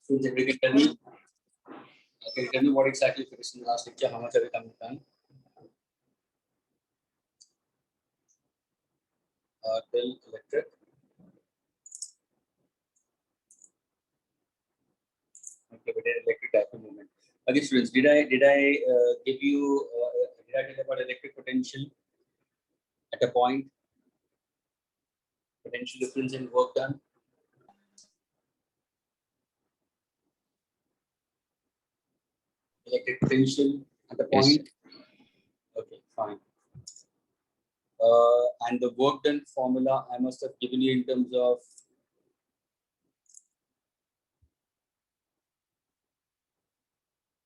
So can you tell me what exactly finished in the last lecture? How much have we done? Till electric. Okay, we did electric dipole moment. Okay, students, did I give you did I tell about electric potential at a point? Potential difference in work done. Electric potential at a point. Yes. Okay, fine. And the work done formula I must have given you in terms of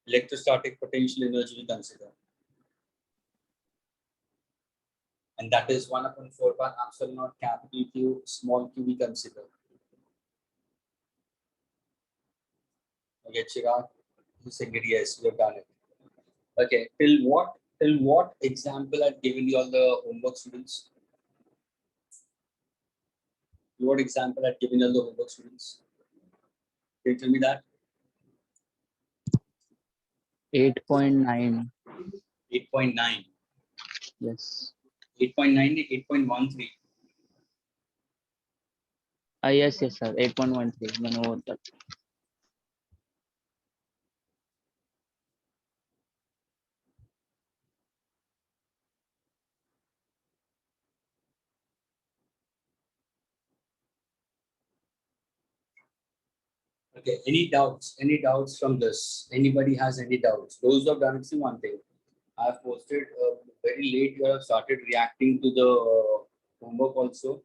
electrostatic potential energy we consider. And that is 1/4 pi epsilon naught capital Q small q we consider. Okay, Chirag, you said yes, we have done it. Okay, till what example I've given you all the homework, students? What example I've given you all the homework, students? Can you tell me that? 8.9. 8.9. Yes. 8.9, 8.13. Yes, sir. 8.13. मैंने वो तक. Okay, any doubts? Any doubts from this? Anybody has any doubts? Those who have done it, see one thing. I've posted very late. You have started reacting to the homework also,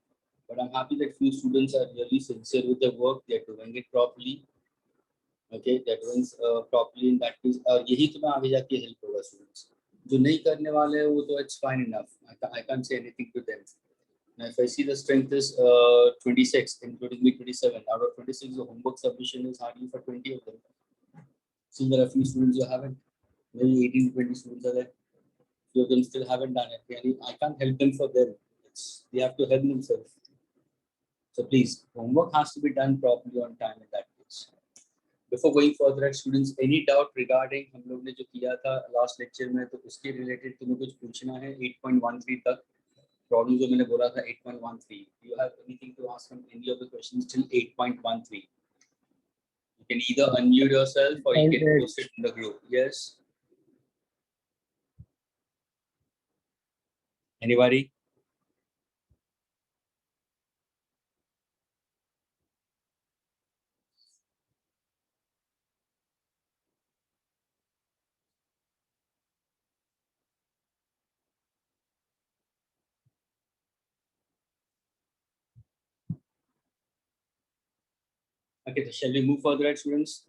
but I'm happy that few students are really sincere with their work. They're doing it properly. Okay, they're doing properly in that case. यही तो मैं आगे जाके help होगा students. जो नहीं करने वाले हैं वो तो it's fine enough. I can't say anything to them. Now, if I see the strength is 26, including me 27. Out of 26, the homework submission is hardly for 20 of them. So there are a few students who haven't. Maybe 18 to 20 students are there. Few of them still haven't done it. I can't help them for them. They have to help themselves. So please, homework has to be done properly on time in that case. Before going further, students, any doubt regarding हम लोग ने जो किया था last lecture में, तो उसके related तुम्हें कुछ पूछना है 8.13 तक. Problem जो मैंने बोला था 8.13. Do you have anything to ask on any of the questions till 8.13? You can either unmute yourself or you can post it in the group. Yes. Anybody? Okay, so shall we move further, right, students?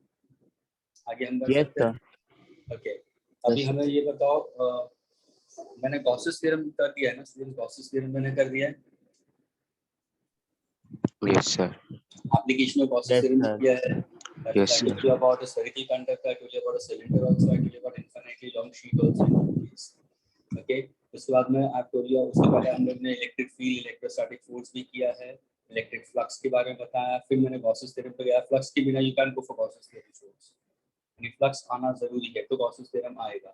आगे हम बढ़ सकते हैं? Okay. अभी हमें ये बताओ, मैंने गॉसेस थ्योरम कर दिया है ना स्टूडेंट्स? गॉसेस थ्योरम मैंने कर दिया है? Yes, sir. Application of gaussian theorem किया है. Yes, sir. I told you about a spherical conductor. I told you about a cylinder also. I told you about infinitely long sheet also. Okay. उसके बाद में आप told you उसके पहले हम लोग ने इलेक्ट्रिक फील्ड, इलेक्ट्रोस्टैटिक फोर्स भी किया है, इलेक्ट्रिक फ्लक्स के बारे में बताया. फिर मैंने गॉसेस थ्योरम पे गया. फ्लक्स के बिना you can't go for Gauss's theorem. यानी फ्लक्स आना जरूरी है तो गॉसेस थ्योरम आएगा.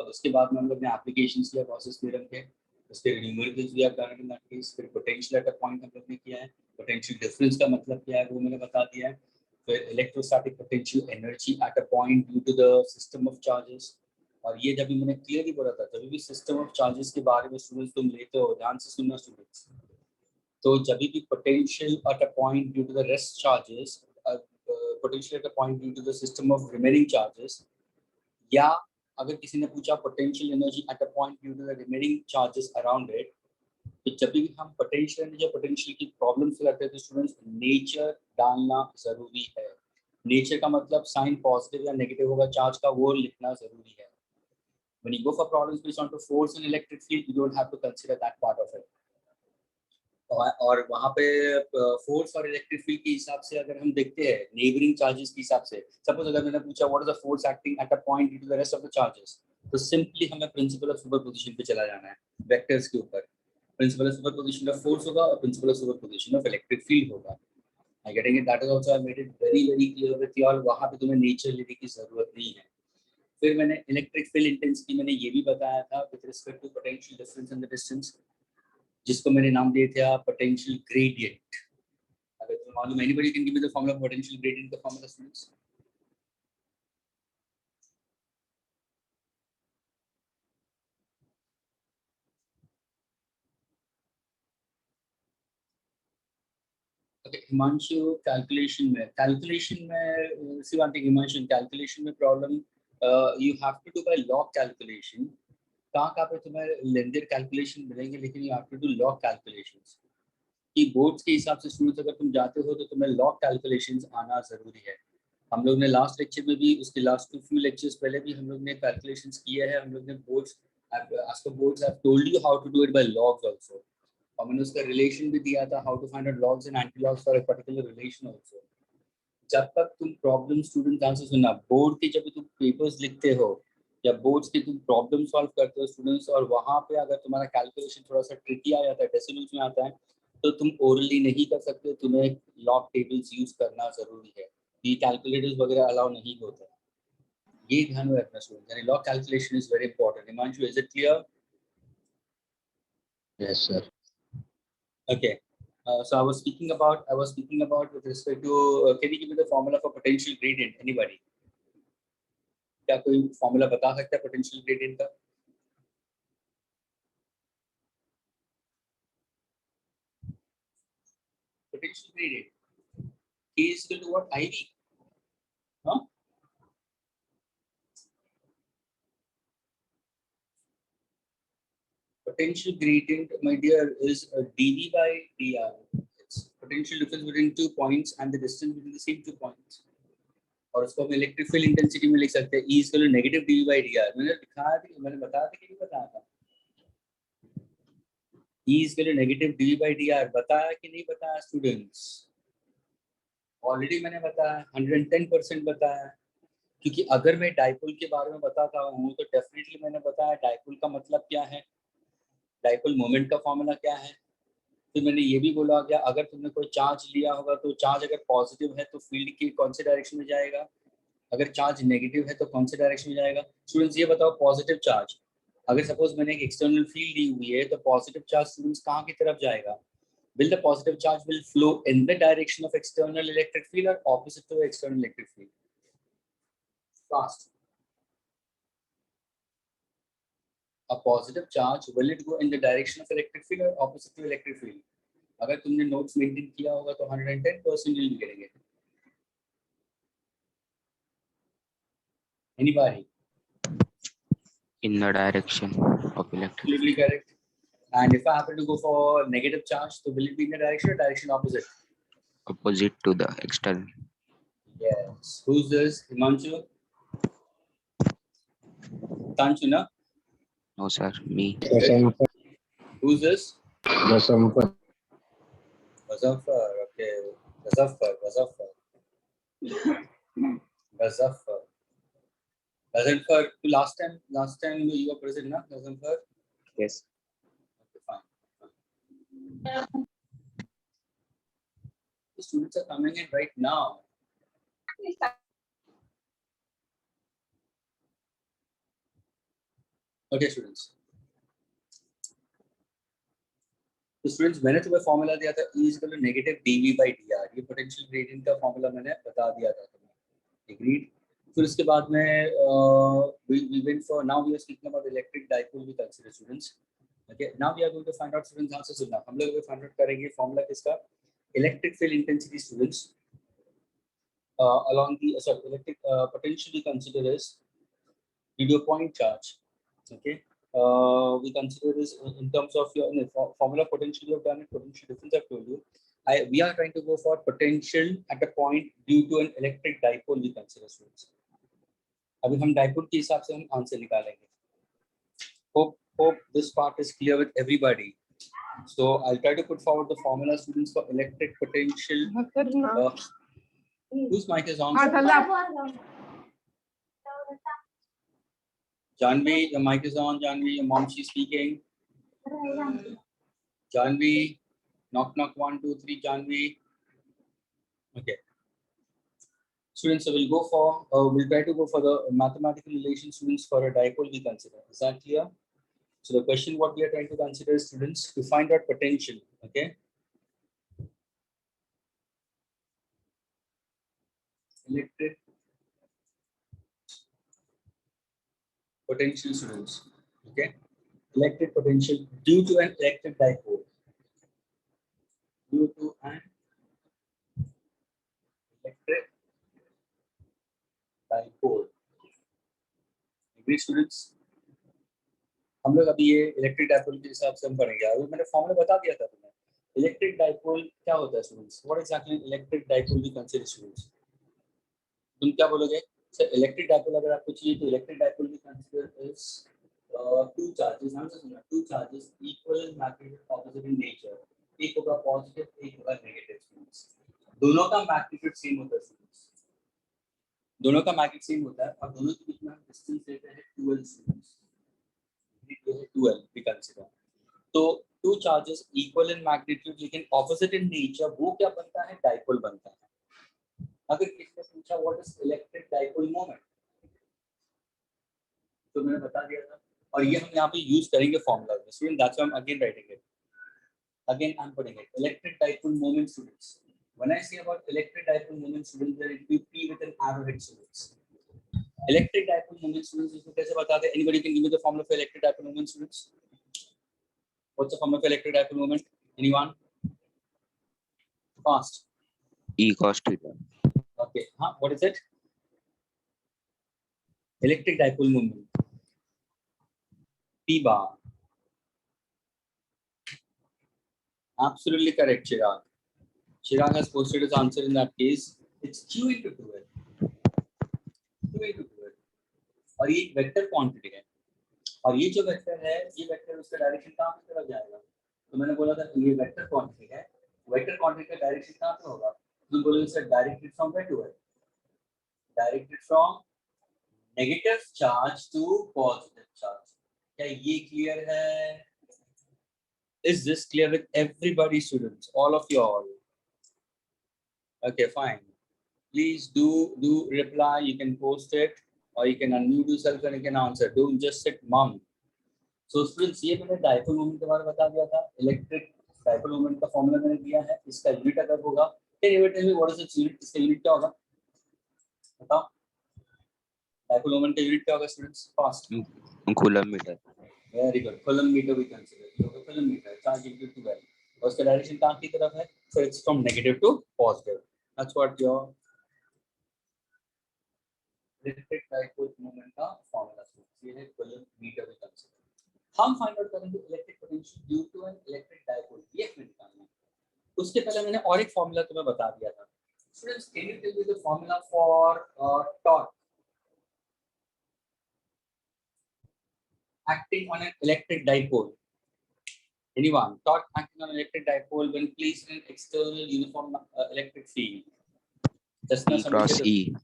उसके बाद में हम लोग ने एप्लीकेशंस किया गॉसेस थ्योरम के. उसके न्यूमेरिकल्स भी आप डालने इन दैट केस. फिर पोटेंशियल एट अ पॉइंट हम लोग ने किया है. पोटेंशियल डिफरेंस का मतलब क्या है वो मैंने बता दिया है. फिर electrostatic potential energy at a point due to the system of charges. और ये जब भी मैंने क्लियरली बोला था, जब भी सिस्टम ऑफ चार्जेस के बारे में स्टूडेंट्स तुम लेते हो, ध्यान से सुनना स्टूडेंट्स. तो जब भी potential at a point due to the rest charges, potential at a point due to the system of remaining charges, या अगर किसी ने पूछा potential energy at a point due to the remaining charges around it, तो जब भी हम potential energy, potential की प्रॉब्लम से करते हैं तो स्टूडेंट्स नेचर डालना जरूरी है. नेचर का मतलब साइन पॉजिटिव या नेगेटिव होगा चार्ज का, वो लिखना जरूरी है. When you go for problems based on force and electric field, you don't have to consider that part of it. और वहाँ पे फोर्स और इलेक्ट्रिक फील्ड के हिसाब से अगर हम देखते हैं नेबरिंग चार्जेस के हिसाब से, सपोज अगर मैंने पूछा what is the force acting at a point due to the rest of the charges, तो सिंपली हमें प्रिंसिपल ऑफ सुपरपोजिशन पे चला जाना है वेक्टर्स के ऊपर. Principle of superposition of force होगा और principle of superposition of electric field होगा. I getting it? That is also I made it very clear with you all. वहाँ पे तुम्हें नेचर लेने की जरूरत नहीं है. फिर मैंने इलेक्ट्रिक फील्ड इंटेंसिटी मैंने ये भी बताया था with respect to potential difference in the distance, जिसको मैंने नाम दिए थे पोटेंशियल ग्रेडियंट. अगर तुम्हें मालूम, anybody can give me the formula of potential gradient का formula students? Okay, Himanshu calculation में see one thing, Himanshu calculation में problem you have to do by log calculation. कहाँ पे तुम्हें लिनियर कैलकुलेशन मिलेंगे, लेकिन you have to do log calculations. की boards के हिसाब से स्टूडेंट्स अगर तुम जाते हो तो तुम्हें लॉग कैलकुलेशंस आना जरूरी है. हम लोग ने लास्ट लेक्चर में भी, उसके लास्ट फ्यू लेक्चर्स पहले भी हम लोग ने कैलकुलेशंस किए हैं. हम लोग ने boards as for boards I've told you how to do it by logs also. और मैंने उसका रिलेशन भी दिया था, how to find out logs and anti logs for a particular relation also. जब तक तुम प्रॉब्लम स्टूडेंट ध्यान से सुनना, बोर्ड के जब तुम पेपर्स लिखते हो या बोर्ड्स के तुम प्रॉब्लम सॉल्व करते हो स्टूडेंट्स, और वहां पे अगर तुम्हारा कैलकुलेशन थोड़ा सा ट्रिकी आ जाता है, डेसिमल्स में आता है, तो तुम ओरली नहीं कर सकते, तुम्हें लॉग टेबल्स यूज करना जरूरी है. ये कैलकुलेटर्स वगैरह अलाउ नहीं होते. ये ध्यान में रखना स्टूडेंट, यानी log calculation is very important. Himanshu, is it clear? Yes, sir. Okay. So I was speaking about with respect to can you give me the formula for potential gradient? Anybody? क्या कोई formula बता सकता है potential gradient का? Potential gradient K is equal to what? IV. Huh? Potential gradient, my dear, is dV by dr. It's potential difference between 2 points and the distance between the same 2 points. और उसको हम electric field intensity में लिख सकते हैं. E is equal to negative dV by dr. मैंने दिखाया था, मैंने बताया था कि नहीं बताया था? E is equal to negative dV by dr. बताया कि नहीं बताया स्टूडेंट्स? ऑलरेडी मैंने बताया, 110% बताया. क्योंकि अगर मैं डाइपोल के बारे में बताता हूँ तो डेफिनेटली मैंने बताया डाइपोल का मतलब क्या है, डाइपोल मोमेंट का फॉर्मूला क्या है. फिर मैंने ये भी बोला कि अगर तुमने कोई चार्ज लिया होगा तो चार्ज अगर पॉजिटिव है तो फील्ड की कौन से डायरेक्शन में जाएगा, अगर चार्ज नेगेटिव है तो कौन से डायरेक्शन में जाएगा. स्टूडेंट्स ये बताओ, पॉजिटिव चार्ज, अगर सपोज मैंने एक एक्सटर्नल फील्ड दी हुई है तो पॉजिटिव चार्ज स्टूडेंट्स कहाँ की तरफ जाएगा? Will the positive charge will flow in the direction of external electric field or opposite to external electric field? Fast. A positive charge, will it go in the direction of electric field or opposite to electric field? अगर तुमने notes maintain किया होगा तो 110% you'll be getting it. Anybody? In the direction of electric. Absolutely correct. And if I happen to go for negative charge, so will it be in the direction or direction opposite? Opposite to the external. Yes. Who's this? Himanshu? Tanchuna? No, sir. Me. Vasampar. Who's this? Vasampar. Muzaffar. Okay. Muzaffar. Muzaffar, last time you were present, na? Muzaffar? Yes. Okay, fine. The students are coming in right now. Okay, students. तो students, मैंने तुम्हें formula दिया था E is equal to negative dV by dr. ये potential gradient का formula मैंने बता दिया था तुम्हें. एग्रीड. फिर उसके बाद में we went for, now we are speaking about electric dipole we consider students. Okay, now we are going to find out students ध्यान से सुनना, हम लोग फाइंड आउट करेंगे फॉर्मूला किसका? Electric field intensity students along the electric potential we consider as due to a point charge. Okay. We consider this in terms of your formula potential you have done it, potential difference I've told you. We are trying to go for potential at a point due to an electric dipole we consider students. अभी हम dipole के हिसाब से हम answer निकालेंगे. Hope this part is clear with everybody. So I'll try to put forward the formula students for electric potential. Whose mic is on? Janvi, your mic is on. Janvi, your mom, she's speaking. Janvi, knock, knock, 1, 2, 3, Janvi. Okay. Students, so we'll try to go for the mathematical relation students for a dipole we consider. Is that clear? So the question what we are trying to consider, students, to find out potential. Okay. Electric potential students. Okay. Electric potential due to an electric dipole. Due to an electric dipole. Agree, students? हम लोग अभी ये electric dipole के हिसाब से हम पढ़ेंगे। अभी मैंने फॉर्मूला बता दिया था तुम्हें। इलेक्ट्रिक डाइपोल क्या होता है students? What exactly electric dipole we consider students? तुम क्या बोलोगे? सर इलेक्ट्रिक डाइपोल अगर आपको चाहिए तो electric dipole we consider is two charges, नाम से सुना, two charges equal in magnitude, opposite in nature. एक होगा पॉजिटिव, एक होगा नेगेटिव स्टूडेंट्स। दोनों का मैग्नीट्यूड सेम होता है स्टूडेंट्स, दोनों का मैग्नीट्यूड सेम होता है और दोनों के बीच में हम डिस्टेंस लेते हैं 12 स्टूडेंट्स। 12 we consider. तो to charges equal in magnitude लेकिन ऑपोजिट इन नेचर, वो क्या बनता है? डाइपोल बनता है। अगर किसी ने पूछा what is electric dipole moment, तो मैंने बता दिया था और ये हम यहाँ पे यूज करेंगे फॉर्मूला में। Student that's why I am again writing it, again I am putting it. Electric dipole moment students, when I say about electric dipole moment students, there it will be with an arrowhead students. Electric dipole moment students इसको कैसे बताते हैं? Anybody can give me the formula for electric dipole moment students? What's the formula for electric dipole moment? Anyone? Fast. E cos theta. Okay. What is it? Electric dipole moment. P bar. Absolutely correct, Chirag. Chirag has posted his answer in that case. It's Q into 2L. Q into 2L. और ये एक vector quantity है और ये जो vector है, ये vector उसका डायरेक्शन कहाँ की तरफ जाएगा? तो मैंने बोला था ये वेक्टर क्वांटिटी है, वेक्टर क्वांटिटी का डायरेक्शन कहाँ पे होगा? तो बोलोगे sir directed from where to where? Directed from negative charge to positive charge. क्या ये क्लियर है? Is this clear with everybody students, all of you all? Okay fine, please do reply, you can post it or you can unmute yourself and you can answer. Don't just sit mum. So students, ये मैंने dipole moment के बारे में बता दिया था। Electric dipole moment का formula मैंने दिया है, इसका यूनिट अगर होगा, can you tell me what is its unit? इसका यूनिट क्या होगा बताओ? डाइपोल मोमेंट का यूनिट क्या होगा students? Fast coulomb metre. Very good, coulomb metre we consider. तो coulomb metre charge into 2L और उसका डायरेक्शन कहां की तरफ है? So it's from negative to positive. That's what your electric dipole moment का फॉर्मूला है। ये है कूलम मीटर वी कंसीडर। हम फाइंड आउट करेंगे electric potential due to an electric dipole, ये हमें निकालना है। उसके पहले मैंने और एक फॉर्मूला तुम्हें बता दिया था। Students, can you tell me the formula for torque acting on an electric dipole? Anyone? Torque acting on an electric dipole when placed in an external uniform electric field. P cross E.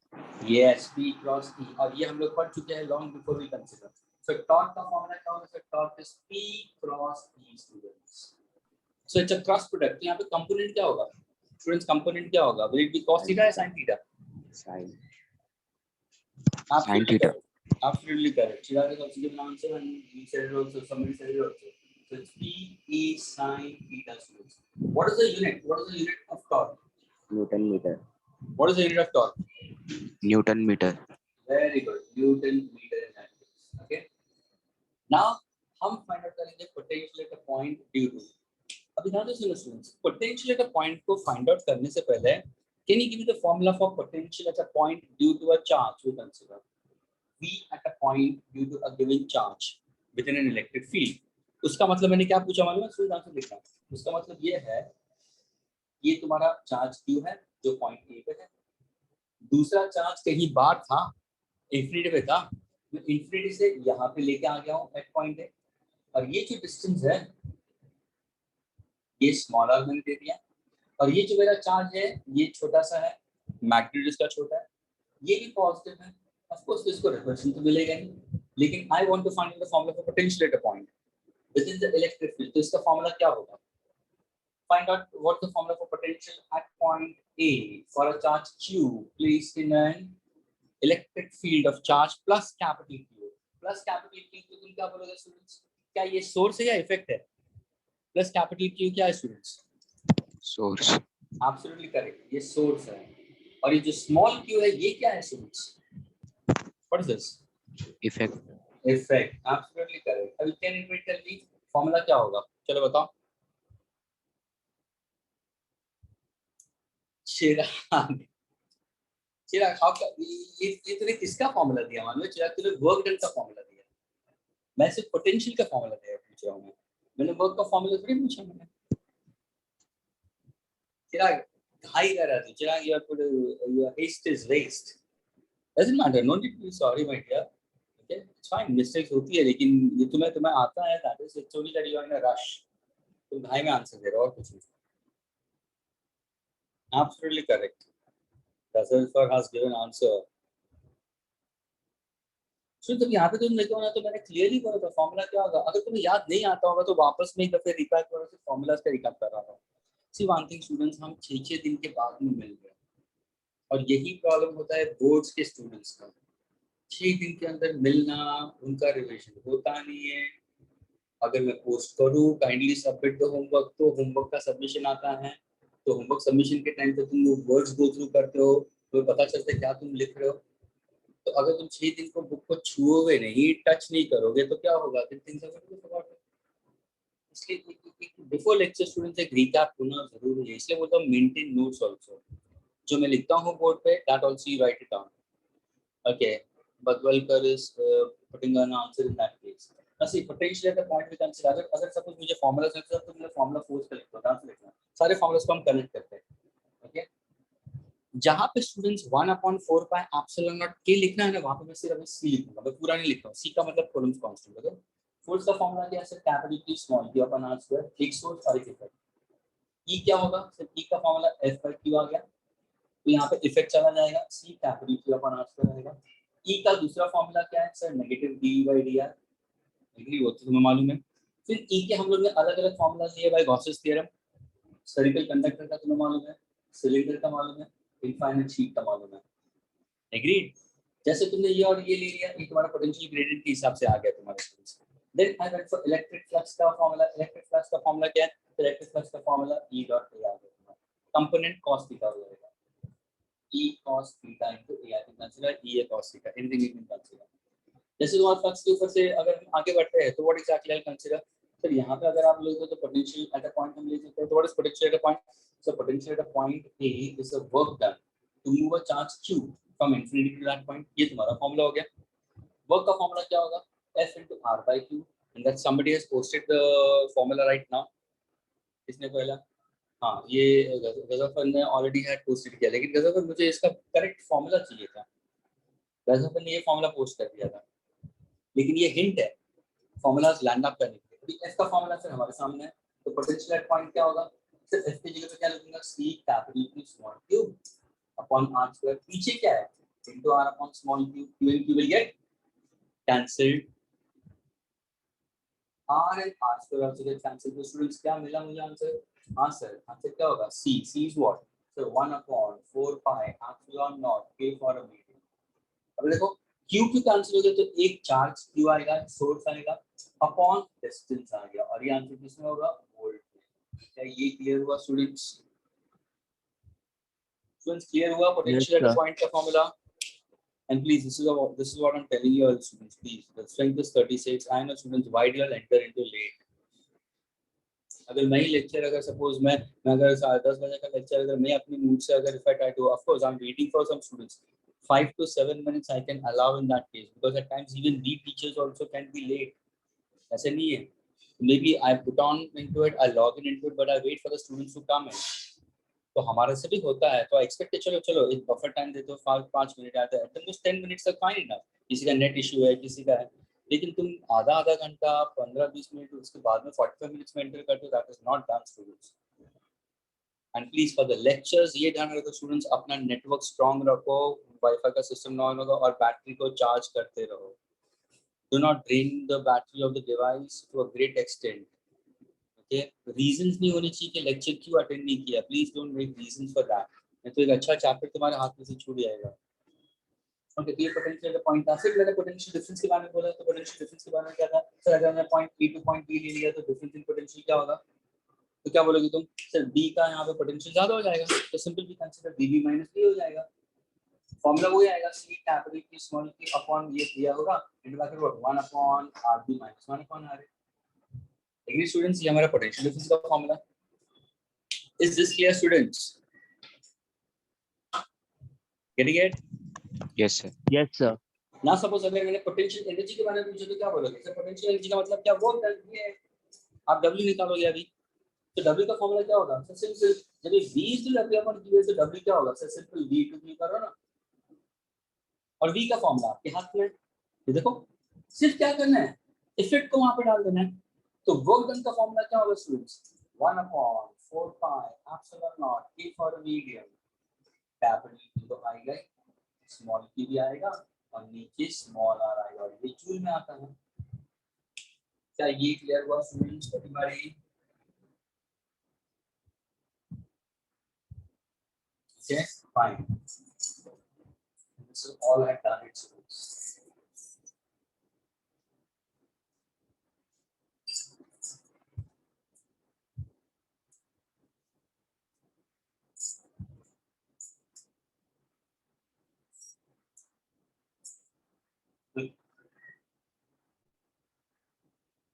Yes, P cross E. और ये हम लोग पढ़ चुके हैं long before we consider. So torque का formula क्या होगा? So torque is P cross E students. So it's a cross product. यहाँ पे component क्या होगा? Students, component क्या होगा? Will it be cos theta or sin theta? Sin. Absolutely Sin theta. correct. Absolutely correct. Chirag has also given an answer and we said it also. Somebody said it also. So it's P E sin theta students. What is the unit? What is the unit of torque? Newton meter. What is the unit of torque? Newton meter. Very good. Newton meter in that case. Okay. Now हम find out करेंगे potential at a point due to. अभी ध्यान से सुनो students. Potential at a point को find out करने से पहले, can you give me the formula for potential at a point due to a charge we consider? V at a point due to a given charge within an electric field. उसका मतलब मैंने क्या पूछा मालूम है? स्टूडेंट आंसर देखना। उसका मतलब ये है, ये तुम्हारा चार्ज Q है जो पॉइंट A पे है, दूसरा चार्ज कहीं बाहर था, इंफिनिटी पे था, मैं इंफिनिटी से यहाँ पे लेके आ गया हूँ एट पॉइंट A, और ये जो डिस्टेंस है ये स्मॉल आर मैंने दे दिया, और ये जो मेरा चार्ज है ये छोटा सा है, मैग्नीट्यूड इसका छोटा है, ये भी पॉजिटिव है। ऑफ कोर्स इसको रिफ्लेक्शन तो मिलेगा नहीं, लेकिन I want to find the formula for potential at a point within the electric field. तो इसका फॉर्मूला क्या होगा? find out what's the formula for potential at point A for a charge Q placed in an electric field of charge plus capital Q. Plus capital Q तो तुम क्या बोलोगे students? क्या ये सोर्स है या इफेक्ट है? प्लस कैपिटल Q क्या है स्टूडेंट्स? Source. एब्सोल्युटली करेक्ट, ये सोर्स है। और ये जो स्मॉल q है ये क्या है students? What is this? Effect. Effect, absolutely correct. अब can you tell me formula क्या होगा? चलो बताओ। चिराग, चिराग आपका ये तूने किसका फार्मूला दिया? मान लो चिराग तूने वर्क डन का फार्मूला दिया, मैं सिर्फ पोटेंशियल का फार्मूला दिया पूछ रहा हूँ। मैंने वर्क का फार्मूला थोड़ी पूछा मैंने। चिराग हाई कर रहा था चिराग, your haste is waste. Doesn't matter, no need to be sorry my dear. Okay, it's fine, mistakes होती है, लेकिन ये तुम्हें आता है, that is it's only that you are in a rush. तुम भाई में आंसर दे रहे हो और कुछ नहीं। Absolutely correct. Rasulfar has given answer. So जब यहाँ पे तुम देखो ना तो मैंने क्लियरली बोला था फॉर्मूला क्या होगा। अगर तुम्हें याद नहीं आता होगा तो वापस में एक दफे रिकैप करो, सिर्फ फॉर्मूलाज का रिकैप कर रहा हूँ। सी वन थिंग स्टूडेंट्स, हम 6 दिन के बाद में मिल रहे हैं और यही प्रॉब्लम होता है बोर्ड्स के स्टूडेंट्स का। 6 दिन के अंदर मिलना, उनका रिविजन होता नहीं है। अगर मैं पोस्ट करूँ काइंडली सबमिट द होमवर्क, तो होमवर्क का सबमिशन आता है, तो होमवर्क सबमिशन के टाइम पे तुम वो वर्ड्स गो थ्रू करते हो तो पता चलता है क्या तुम लिख रहे हो। तो अगर तुम 6 दिन को बुक को छुओगे नहीं, टच नहीं करोगे तो क्या होगा? इसलिए बिफोर लेक्चर स्टूडेंट्स एक रिकैप होना जरूरी है। इसलिए बोलता हूँ मेंटेन नोट्स आल्सो। जो मैं लिखता हूँ बोर्ड पे that also you right it down. Okay, Badwalkar is putting an answer in that case. Now see, potential at the point we consider, अगर सपोज मुझे फॉर्मूला चाहिए तो मैं फॉर्मूला फोर्स कर लिखता हूँ, डांस लिखना, सारे फॉर्मूलास को हम कनेक्ट करते हैं। ओके, जहाँ पे स्टूडेंट्स 1/4 पाई एप्सिलॉन नॉट के लिखना है ना, वहाँ पे मैं सिर्फ सी लिखूंगा, मैं पूरा नहीं लिखता हूँ। सी का मतलब कूलम्ब्स कांस्टेंट। ओके, फोर्स का फॉर्मूला क्या है? Sir capital Q small q upon r square, एक सोर्स और एक इफेक्ट। E क्या होगा? सर E का फॉर्मूला F/Q आ गया, तो यहाँ पे इफेक्ट चला जाएगा, C capital Q upon r square रहेगा। E का दूसरा फॉर्मूला क्या है? सर नेगेटिव dV/dr, एग्री हो तो तुम्हें मालूम है। फिर E के हम लोग ने अलग अलग फॉर्मूला लिए by gauss's theorem. Spherical conductor का तुम्हें मालूम है, सिलेंडर का मालूम है, इनफाइनाइट शीट का मालूम है, एग्रीड। जैसे तुमने ये और ये ले लिया, ये तुम्हारा पोटेंशियल ग्रेडियंट के हिसाब से आ गया तुम्हारे students. Then I went for electric flux का फॉर्मूला। इलेक्ट्रिक फ्लक्स का फॉर्मूला क्या है? इलेक्ट्रिक फ्लक्स का फॉर्मूला E डॉट A आ गया तुम्हारा, कंपोनेंट cos थीटा हो जाएगा, E cos theta into A। I can consider E cos theta, anything you can consider. जैसे तुम्हारे फ्लक्स के ऊपर से अगर हम आगे बढ़ते हैं तो what exactly I consider? Sir यहाँ पे अगर आप लोगे तो पोटेंशियल एट अ पॉइंट हम ले सकते हैं। तो what is potential at a point? So potential at a point A is a work done to move a charge Q from infinity to that point. ये तुम्हारा फॉर्मूला हो गया। Work का फॉर्मूला क्या होगा? F into R by Q, and that somebody has posted the formula right now. किसने पहला? हाँ, ये गजफर ने ऑलरेडी हैड पोस्टेड किया, लेकिन गजफर मुझे इसका करेक्ट फॉर्मूला चाहिए था। गजफर ने ये फॉर्मूला पोस्ट कर दिया था, लेकिन ये हिंट है फॉर्मूलाज लैंड अप करने के लिए। अभी एफ का फॉर्मूला सर हमारे सामने है, तो पोटेंशियल एट पॉइंट क्या होगा? सर एफ की जगह पे क्या लिखूंगा? C capital Q small q upon R square. पीछे क्या है? Into R upon small q। Q and Q will get cancelled, R and R square also get cancelled। तो स्टूडेंट्स क्या मिला मुझे आंसर? हाँ सर, आंसर क्या होगा? C is what? So 1/4 pi epsilon naught K for a medium। अब देखो Q cancel हो गया तो एक चार्ज Q आएगा, सोर्स आएगा, अपॉन डिस्टेंस आ गया, और ये आंसर किसमें होगा? वोल्ट में। क्या ये क्लियर हुआ स्टूडेंट्स? स्टूडेंट्स क्लियर हुआ पोटेंशियल एट पॉइंट का formula? And please, this is what I'm telling you all students. Please, the strength is 36. I know students, why do you all enter into late? अगर मैं ही lecture, अगर suppose मैं अगर 10:30 बजे का lecture अगर मैं अपनी मूड से अगर if I try to, of course I'm waiting for some students, 5 to 7 minutes I can allow in that case, because at times even the teachers also can be late. ऐसे नहीं है, maybe I put on into it, I log in into it, but I wait for the students to come in. तो हमारे से भी होता है, तो एक्सपेक्ट चलो एक बफर टाइम दे दो, 5 मिनट आता है, तुम 10 मिनट्स तक फाइन इनफ। किसी का नेट इशू है, किसी का है, लेकिन तुम आधा घंटा 15-20 मिनट उसके बाद में 45 मिनट्स में एंटर करते हो, that is not done students. And please for the lectures ये ध्यान रखो स्टूडेंट्स, अपना नेटवर्क स्ट्रांग रखो, वाईफाई का सिस्टम ऑन होगा और बैटरी को चार्ज करते रहो। Do not drain the battery of the device to a great extent. Okay, reasons नहीं होने चाहिए कि लेक्चर क्यों अटेंड नहीं किया, please don't make reasons for that, नहीं तो एक अच्छा चैप्टर तुम्हारे हाथ में से छूट जाएगा। ओके, तो ये पोटेंशियल का पॉइंट था। फिर मैंने पोटेंशियल डिफरेंस के बारे में बोला, तो पोटेंशियल डिफरेंस के बारे में क्या था सर, अगर मैं point A to point B ले लिया तो डिफरेंस इन पोटेंशियल क्या होगा, तो क्या बोलोगे तुम, सर बी का यहाँ पे पोटेंशियल ज्यादा हो जाएगा, तो सिंपल भी कंसीडर बी माइनस बी हो जाएगा, फॉर्मूला वही आएगा, सी कैपिटल की स्मॉल की अपॉन ये दिया होगा into bracket 1 upon r B minus 1 upon are A. Agree students, ये हमारा पोटेंशियल डिफरेंस का फॉर्मूला। Is this clear students, getting it? Yes, sir. Yes, sir. ना सपोज अगर मैंने पोटेंशियल एनर्जी के बारे में पूछा तो क्या बोलोगे सर, पोटेंशियल एनर्जी का मतलब क्या, वो ये है, आप W निकालोगे अभी, तो W का फॉर्मूला क्या होगा सर, सिंपल, जब ये V is to W upon Q है तो W क्या होगा sir, simple V to Q करो ना, और V का फॉर्मूला आपके हाथ में, ये देखो, सिर्फ क्या करना है, इफेक्ट को वहां पे डाल देना है, तो वर्क डन का फॉर्मूला क्या होगा students, 1 upon 4 pi epsilon naught K for medium, capital तो आएगा, स्मॉल की भी आएगा और नीचे स्मॉल आर आएगा, और ये जूल में आता है। क्या ये क्लियर हुआ students everybody? Okay, fine. This is all I have done it students.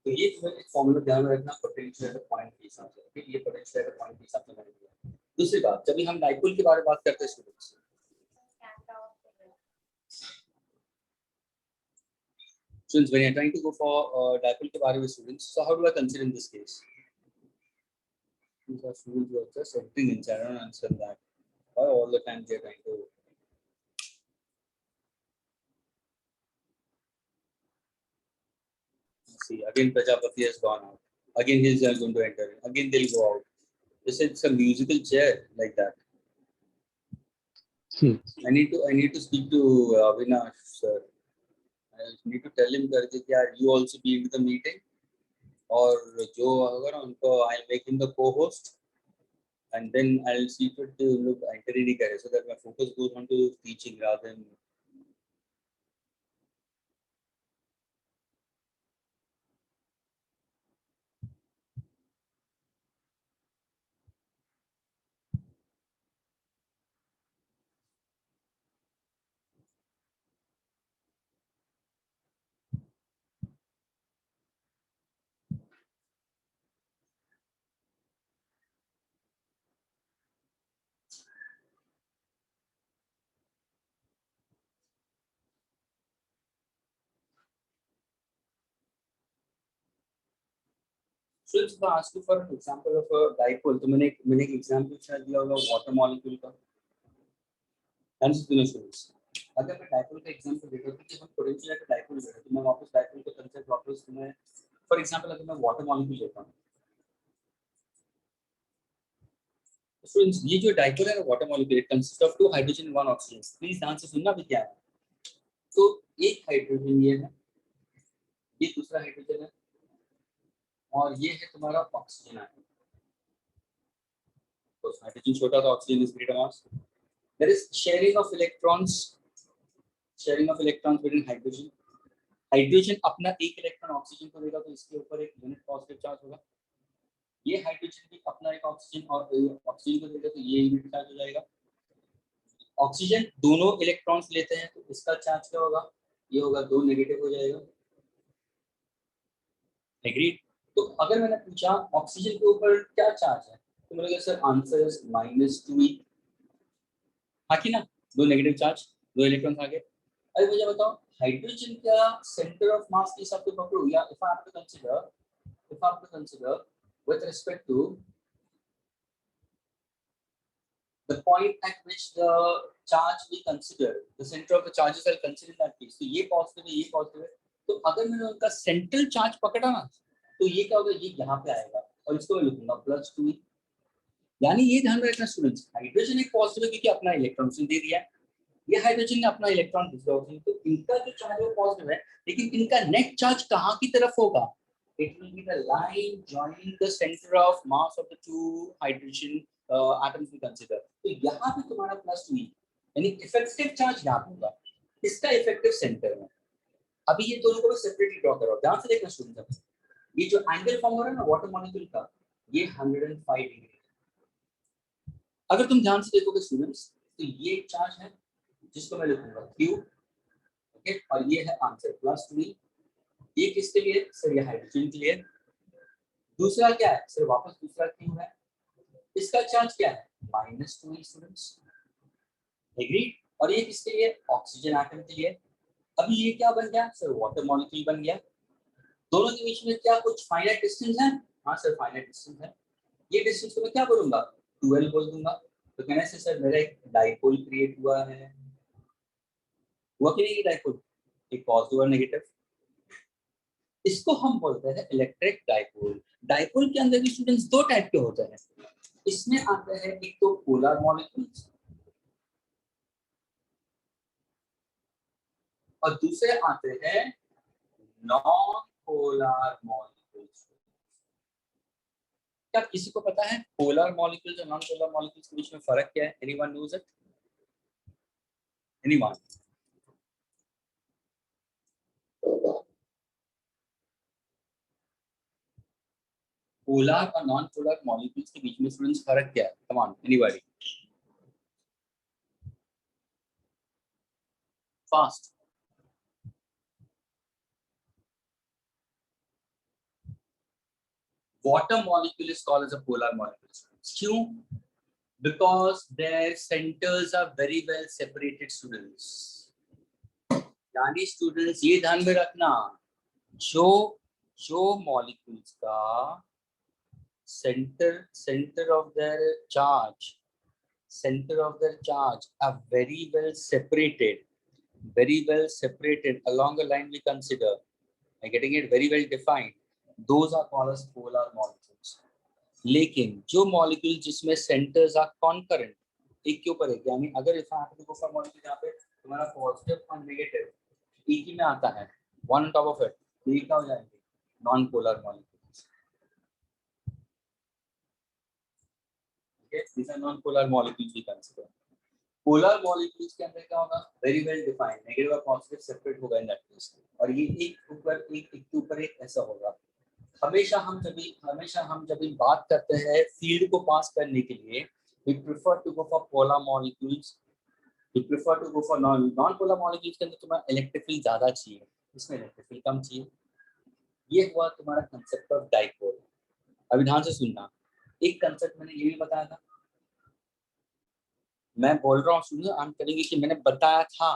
तो ये तुम्हें एक फॉर्मूला ध्यान में रखना, पोटेंशियल पॉइंट के हिसाब से, ठीक, ये पोटेंशियल पॉइंट के हिसाब से मैंने दिया। दूसरी बात, जब भी हम डाइपोल के बारे में बात करते हैं students, since when you're trying to go for dipole ke bare mein students, so how do I consider in this case? These are students who are just entering inside, I don't understand that why all the time they're trying to see. Again Prajapati has gone out, again he's going to enter, again they'll go out. This is a musical chair like that. I need to speak to Avinash sir. I need to tell him that यार you also be into the meeting, और जो अगर उनको I'll make him the co-host, and then I'll see to look enter ही नहीं करे, so that my focus goes on to teaching rather than so if I ask you for an example of a dipole, तो मैंने एक example शायद दिया होगा water molecule का, and students अगर मैं dipole का example देता हूँ कि हम potential का dipole ले रहे हैं, तो मैं वापस dipole का concept वापस तुम्हें, for example अगर मैं water molecule लेता हूँ, students ये जो dipole है ना water molecule, it consists of 2 hydrogen and 1 oxygen, please ध्यान से सुनना भी क्या है, तो एक हाइड्रोजन ये है, ये दूसरा हाइड्रोजन है, और ये है तुम्हारा ऑक्सीजन है, तो हाइड्रोजन छोटा था, oxygen is greater mass, there is sharing of electrons between hydrogen, hydrogen अपना एक इलेक्ट्रॉन ऑक्सीजन को देगा तो इसके ऊपर एक यूनिट पॉजिटिव चार्ज होगा, ये हाइड्रोजन भी अपना एक ऑक्सीजन और ऑक्सीजन को देगा तो ये यूनिट चार्ज हो जाएगा, ऑक्सीजन दोनों इलेक्ट्रॉन्स लेते हैं तो इसका चार्ज क्या होगा, ये होगा 2 नेगेटिव हो जाएगा, एग्रीड। तो अगर मैंने पूछा ऑक्सीजन के ऊपर क्या चार्ज है, तो बोलोगे सर आंसर इज -2e, हाँ कि ना, 2 नेगेटिव चार्ज, 2 इलेक्ट्रॉन्स आ गए। अरे मुझे बताओ हाइड्रोजन का सेंटर ऑफ मास के हिसाब से पकड़ो, या if I have to consider with respect to the point at which the charge we consider, the center of the charges I'll consider in that case, तो ये पॉजिटिव है, ये पॉजिटिव है, तो अगर मैंने उनका सेंट्रल चार्ज पकड़ा ना, तो ये क्या होगा, ये यहाँ पे आएगा और इसको मैं लिखूंगा +2e, यानी ये ध्यान में रखना स्टूडेंट्स, हाइड्रोजन एक पॉजिटिव है क्योंकि अपना इलेक्ट्रॉन उसने दे दिया है, ये हाइड्रोजन ने अपना इलेक्ट्रॉन दूसरा ऑक्सीजन, तो इनका जो चार्ज है पॉजिटिव है, लेकिन इनका नेट चार्ज कहाँ की तरफ होगा, It will be the line joining the center of mass of the two hydrogen atoms we consider. तो यहाँ पे तुम्हारा +2 यानी इफेक्टिव चार्ज यहाँ पे होगा, इसका इफेक्टिव सेंटर में। अभी ये दोनों को सेपरेटली ड्रॉ करो, ध्यान से देखना स्टूडेंट्स। ये जो एंगल फॉर्म हो रहा है ना वाटर मॉलिक्यूल का, ये 105 डिग्री। अगर तुम ध्यान से देखोगे स्टूडेंट्स, तो ये चार्ज है जिसको मैं लिखूंगा Q, ओके, और ये है आंसर +2। ये किसके लिए सर? ये हाइड्रोजन के लिए। दूसरा क्या है सर? वापस दूसरा Q है, इसका चार्ज क्या है? -2 स्टूडेंट्स, एग्री। और ये किसके लिए? ऑक्सीजन एटम के लिए। अभी ये क्या बन गया सर? वाटर मॉलिक्यूल बन गया। दोनों के बीच में क्या कुछ फाइनाइट डिस्टेंस है? हाँ सर, फाइनाइट डिस्टेंस है। ये डिस्टेंस को मैं क्या बोलूंगा? 12 बोल दूंगा। तो कहने से सर मेरा एक डाइपोल क्रिएट हुआ है, हुआ कि नहीं डाइपोल? एक पॉजिटिव और नेगेटिव। इसको हम बोलते हैं इलेक्ट्रिक डाइपोल। डाइपोल के अंदर भी स्टूडेंट्स दो टाइप के होते हैं। इसमें आते हैं एक तो पोलर मॉलिक्यूल्स और दूसरे आते हैं नॉन पोलर मॉलिक्यूल्स। क्या किसी को पता है पोलर मॉलिक्यूल्स और नॉन पोलर मॉलिक्यूल्स के बीच में फर्क क्या है? Anyone knows it? Anyone? Polar और नॉन पोलर मॉलिक्यूल्स के बीच में स्टूडेंट्स फर्क क्या है? Come on, anybody? Fast. Water molecule is called as a polar molecule. क्यों? Because their centers are very well separated students. यानी स्टूडेंट्स ये ध्यान में रखना, जो मॉलिक्यूल्स का center of their charge are very well separated along a line we consider, and getting it very well defined, those are called as polar molecules. लेकिन जो molecule जिसमें सेंटर्स आर कॉन्करेंट, एक के ऊपर एक, यानी अगर इस मॉलिक्यूल यहाँ पे तुम्हारा पॉजिटिव और नेगेटिव एक ही में आता है, one on top of it, ये क्या हो जाएंगे? Non polar molecules. these are non polar molecules we consider. Polar molecules के अंदर क्या होगा? वेरी वेल डिफाइंड, नेगेटिव और पॉजिटिव सेपरेट होगा इन दैट केस, और ये एक ऊपर एक के ऊपर एक ऐसा होगा। हमेशा हम जब भी बात करते हैं फील्ड को पास करने के लिए, we prefer to go for polar molecules, we prefer to go for non polar molecules के अंदर तुम्हारा इलेक्ट्रिक फील्ड ज्यादा चाहिए, इसमें इलेक्ट्रिक फील्ड कम चाहिए। ये हुआ तुम्हारा कंसेप्ट ऑफ डाइपोल। अभी ध्यान से सुनना, एक कंसेप्ट मैंने ये भी बताया था, मैं बोल रहा हूँ सुनो, हम करेंगे कि मैंने बताया था,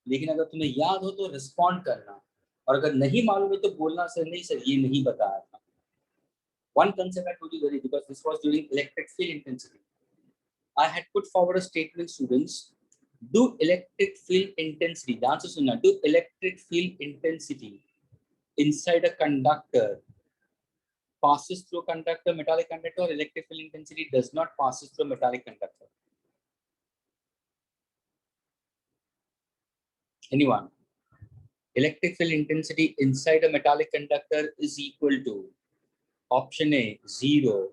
लेकिन अगर तुम्हें याद हो तो रिस्पॉन्ड करना, और अगर नहीं मालूम है तो बोलना सर नहीं सर ये नहीं बताया था। One concept I told you very, because this was during electric field intensity. I had put forward a statement, students, do electric field intensity, ध्यान से सुनना, do electric field intensity inside a conductor passes through a conductor, metallic conductor, or electric field intensity does not passes through a metallic conductor? Anyone? Electric field intensity inside a metallic conductor is equal to option A 0,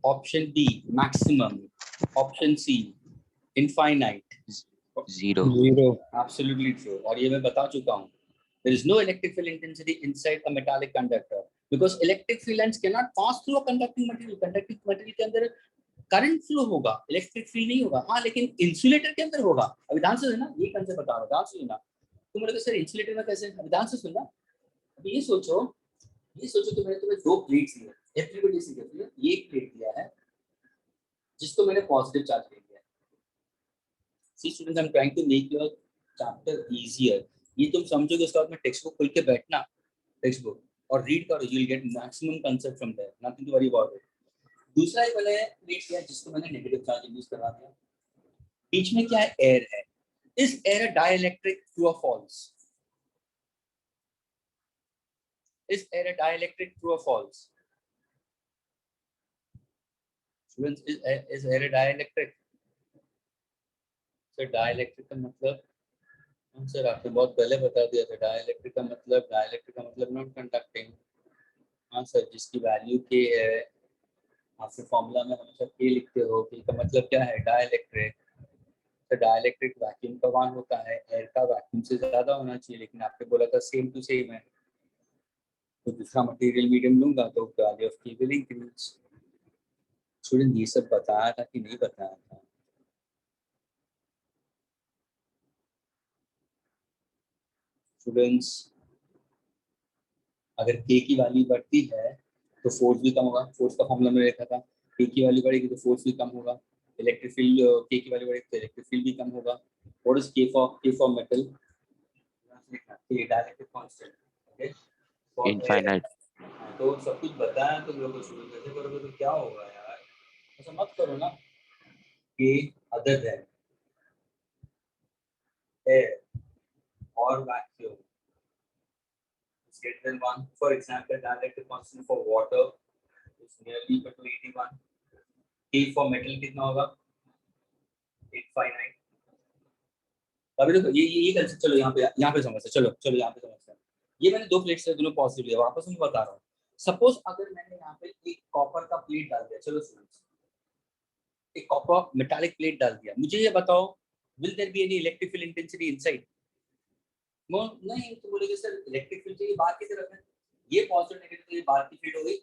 option B maximum, option C infinite. 0. Absolutely true. और ये मैं बता चुका हूँ, there is no electric field intensity inside a metallic conductor because electric field lines cannot pass through a conducting material. Conducting material के अंदर current flow होगा, electric field नहीं होगा। हाँ, लेकिन इंसुलेटर के अंदर होगा। अभी ध्यान से सुनना, ये कंसेप्ट बता रहा हूँ, ध्यान से सुनना। तुम बोलोगे सर इंसुलेटर में कैसे? अभी ध्यान से सुनना। अभी ये सोचो कि मैंने तुम्हें दो प्लेट्स दिए, एवरीबॉडी से देखिए, ये एक प्लेट दिया है जिसको मैंने पॉजिटिव चार्ज दे दिया है। See students, I am trying to make your chapter easier. ये तुम समझोगे, उसके बाद में टेक्स्ट बुक खोल के बैठना, टेक्स्ट बुक, और रीड करो, you will get maximum concept from there, nothing to worry about it. दूसरा एक वाला प्लेट दिया जिसको मैंने नेगेटिव चार्ज इंड्यूस करवा दिया। बीच में क्या है? एयर है। इस एयर डाइलेक्ट्रिक, ट्रू और फॉल्स? इस एयर डाइलेक्ट्रिक, ट्रू और फॉल्स? स्टूडेंट्स, इस एयर डाइलेक्ट्रिक? सर डाइलेक्ट्रिक का मतलब सर आपने बहुत पहले बता दिया था, डाइलेक्ट्रिक का मतलब नॉन कंडक्टिंग। हाँ सर, जिसकी वैल्यू के है, आपने फॉर्मूला में हमेशा के लिखते हो, के का मतलब क्या है, डाइलेक्ट्रिक। तो डाइलेक्ट्रिक वैक्यूम का वन होता है, एयर का वैक्यूम से ज्यादा होना चाहिए, लेकिन आपने बोला था सेम टू सेम है, तो दूसरा मटेरियल मीडियम लूंगा तो वैल्यू ऑफ के विल इंक्रीज। स्टूडेंट ये सब बताया था कि नहीं बताया था? स्टूडेंट्स, अगर के की वैल्यू बढ़ती है तो फोर्स भी कम होगा। फोर्स का फॉर्मूला मैंने लिखा था, के की वैल्यू बढ़ेगी तो फोर्स भी कम होगा। इलेक्ट्रिक फील्ड, के की वैल्यू बढ़ेगी तो इलेक्ट्रिक फील्ड भी कम होगा। व्हाट इज के फॉर मेटल? के dielectric constant, okay. For air, infinite, तो सब कुछ बताया तो लोगों को, शुरू कैसे करोगे तो क्या होगा यार, ऐसा मत करो ना। के अदर देन एयर और vacuum is greater than 1. For example, dielectric constant for water is nearly equal to 81. K for metal कितना होगा? 859. अभी देखो ये कंसेप्ट, चलो यहाँ पे समझते, चलो यहाँ पे समझते हैं। ये मैंने दो प्लेट्स है, दोनों पॉजिटिव है, वापस मैं बता रहा हूँ। सपोज अगर मैंने यहाँ पे एक कॉपर का प्लेट डाल दिया, चलो स्टूडेंट्स, एक कॉपर मेटालिक प्लेट डाल दिया, मुझे ये बताओ, will there be any electric field intensity inside? नहीं, तो बोलेंगे सर इलेक्ट्रिक फील्ड ये बाहर की तरफ है, ये पॉजिटिव नेगेटिव तो ये बाहर की फील्ड हो गई,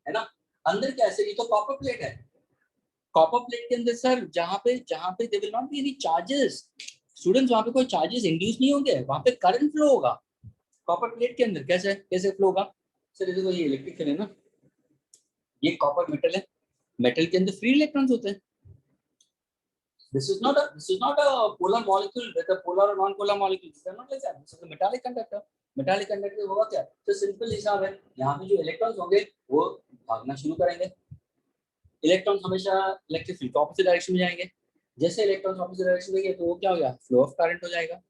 है ना। अंदर क्या है, ये तो कॉपर प्लेट है। कॉपर प्लेट के अंदर सर जहाँ पे there will not be any charges. Students, वहाँ पे कोई चार्जेस इंड्यूस नहीं होंगे, वहाँ पे करंट फ्लो होगा। कॉपर प्लेट के अंदर कैसे फ्लो होगा? सर देखो ये इलेक्ट्रिक फील्ड है ना, ये कॉपर मेटल है, मेटल के अंदर फ्री इलेक्ट्रॉन्स होते हैं। This is not a polar molecule with a polar or non-polar molecule. This is not like that. This is a metallic conductor. Metallic conductor होगा क्या? तो सिंपल हिसाब है, यहाँ पे जो इलेक्ट्रॉन्स होंगे वो भागना शुरू करेंगे। इलेक्ट्रॉन हमेशा इलेक्ट्रिक फील्ड ऑपोजिट डायरेक्शन में जाएंगे। जैसे इलेक्ट्रॉन ऑपोजिट डायरेक्शन में गए तो वो क्या हो गया, फ्लो ऑफ करंट हो जाएगा।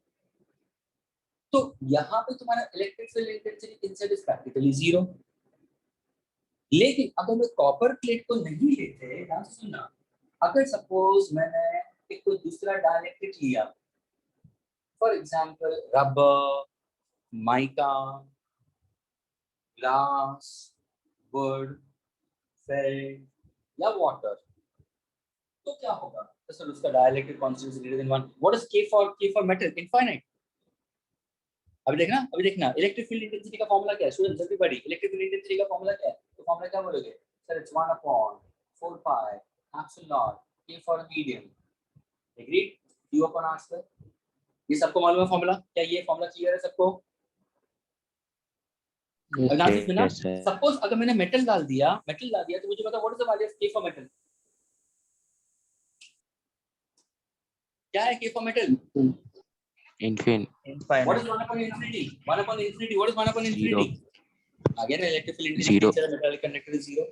तो यहाँ पे तुम्हारा electric field intensity inside is practically zero. लेकिन अगर मैं कॉपर प्लेट को नहीं लेते, ध्यान से सुनना, अगर सपोज मैंने एक कोई दूसरा डाइलेक्ट्रिक लिया, for example rubber, mica, glass, would, felt या वाटर, तो क्या होगा? तो सर उसका dielectric constant is greater then 1। What is के फॉर मेटल? इनफाइनाइट। अभी देखना इलेक्ट्रिक फील्ड इंटेंसिटी का फॉर्मूला क्या है students? Everybody, electric field intensity का फॉर्मूला क्या है? तो फॉर्मूला क्या बोलोगे सर? इट्स 1/4 pi एप्सिलॉन के for medium, agreed, q upon r square. ये सबको मालूम है फॉर्मूला? क्या ये फॉर्मूला क्लियर है सबको? yes sir, सपोज अगर मैंने मेटल डाल दिया तो मुझे पता what is the value of K for metal? क्या है K for metal? infinite, what is 1 upon infinity? 1 upon infinity, what is 1 upon infinity? आ गया ना, electric field intensity metallic conductor is zero.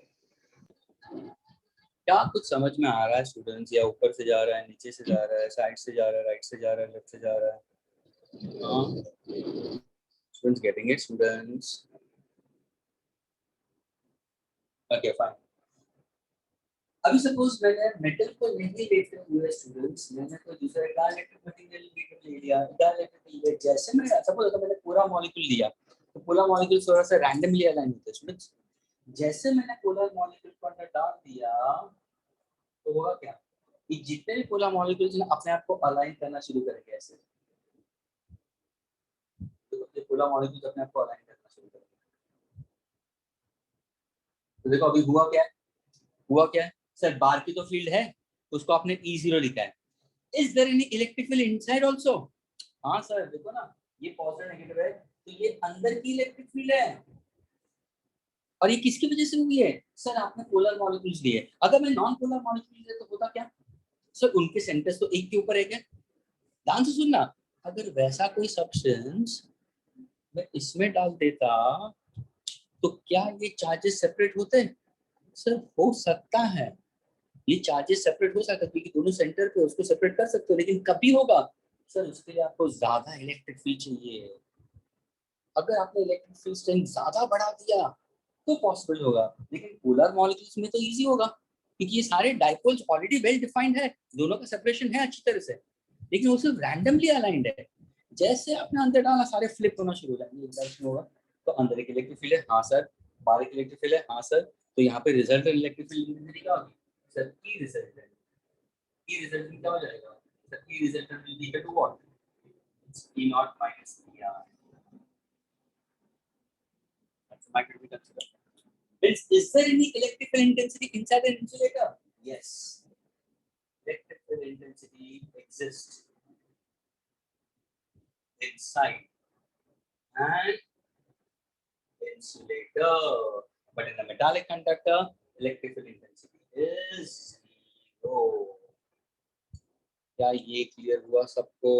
क्या कुछ समझ में आ रहा है स्टूडेंट्स? या ऊपर से जा रहा है, नीचे से जा रहा है, साइड से जा रहा है, राइट से जा रहा है, लेफ्ट से जा रहा है? Students getting it students? Okay fine. अभी सपोज मैंने मेटल को नहीं लेते हुए स्टूडेंट्स, मैंने कोई दूसरा डाइलेक्ट्रिक मटेरियल ले लिया, डाइलेक्ट्रिक जैसे मैं सपोज अगर मैंने पूरा मॉलिक्यूल लिया, तो पूरा मॉलिक्यूल थोड़ा सा रैंडमली अलाइन होता है स्टूडेंट्स। जैसे मैंने पोलर मॉलिक्यूल को अंदर डाल दिया तो होगा क्या, कि जितने भी पोलर मॉलिक्यूल्स हैं अपने आप को अलाइन करना शुरू करेंगे ऐसे। तो पोलर मॉलिक्यूल्स अपने आप को अलाइन करना शुरू करेंगे। तो देखो अभी हुआ क्या है सर? बाहर की तो फील्ड है, उसको आपने E0 लिखा है। Is there any electric field inside also? हाँ सर देखो ना, ये पॉजिटिव नेगेटिव है, तो ये अंदर की इलेक्ट्रिक फील्ड है। और ये किसकी वजह से हुई है सर? आपने पोलर मॉलिक्यूल्स लिए। अगर मैं नॉन पोलर मॉलिक्यूल लिए तो होता क्या सर? उनके सेंटर्स तो एक के ऊपर एक है। ध्यान से सुनना, अगर वैसा कोई सब्सटेंस मैं इसमें डाल देता तो क्या ये चार्जेस सेपरेट होते? सर हो सकता है, ये चार्जेस सेपरेट हो सकता है, क्योंकि दोनों सेंटर पे उसको सेपरेट कर सकते हो, लेकिन कभी होगा सर उसके लिए आपको ज्यादा इलेक्ट्रिक फील्ड चाहिए। अगर आपने इलेक्ट्रिक फील्ड स्ट्रेंथ ज्यादा बढ़ा दिया तो पॉसिबल होगा, लेकिन पोलर मॉलिक्यूल्स में तो इजी होगा, क्योंकि ये सारे डाइपोल्स ऑलरेडी वेल डिफाइंड है, दोनों का सेपरेशन है अच्छी तरह से, लेकिन वो सिर्फ रैंडमली अलाइंड है। जैसे आपने अंदर डाला सारे फ्लिप होना शुरू हो जाएंगे, इंडक्शन होगा तो अंदर एक इलेक्ट्रिक फील्ड है, हाँ सर, बाहर एक इलेक्ट्रिक फील्ड है, हाँ सर, तो यहाँ पे रिजल्ट इलेक्ट्रिक फील्ड इंटेंसिटी क्या होगी सर, की रिजल्ट है, की रिजल्ट क्या हो जाएगा सर, की result will be equal to what, E naught minus ER. That's my critical consider. Is there any electrical intensity inside an insulator? Yes. Electrical intensity exists inside an insulator, but in the metallic conductor, electrical intensity is zero. क्या ये clear हुआ सबको?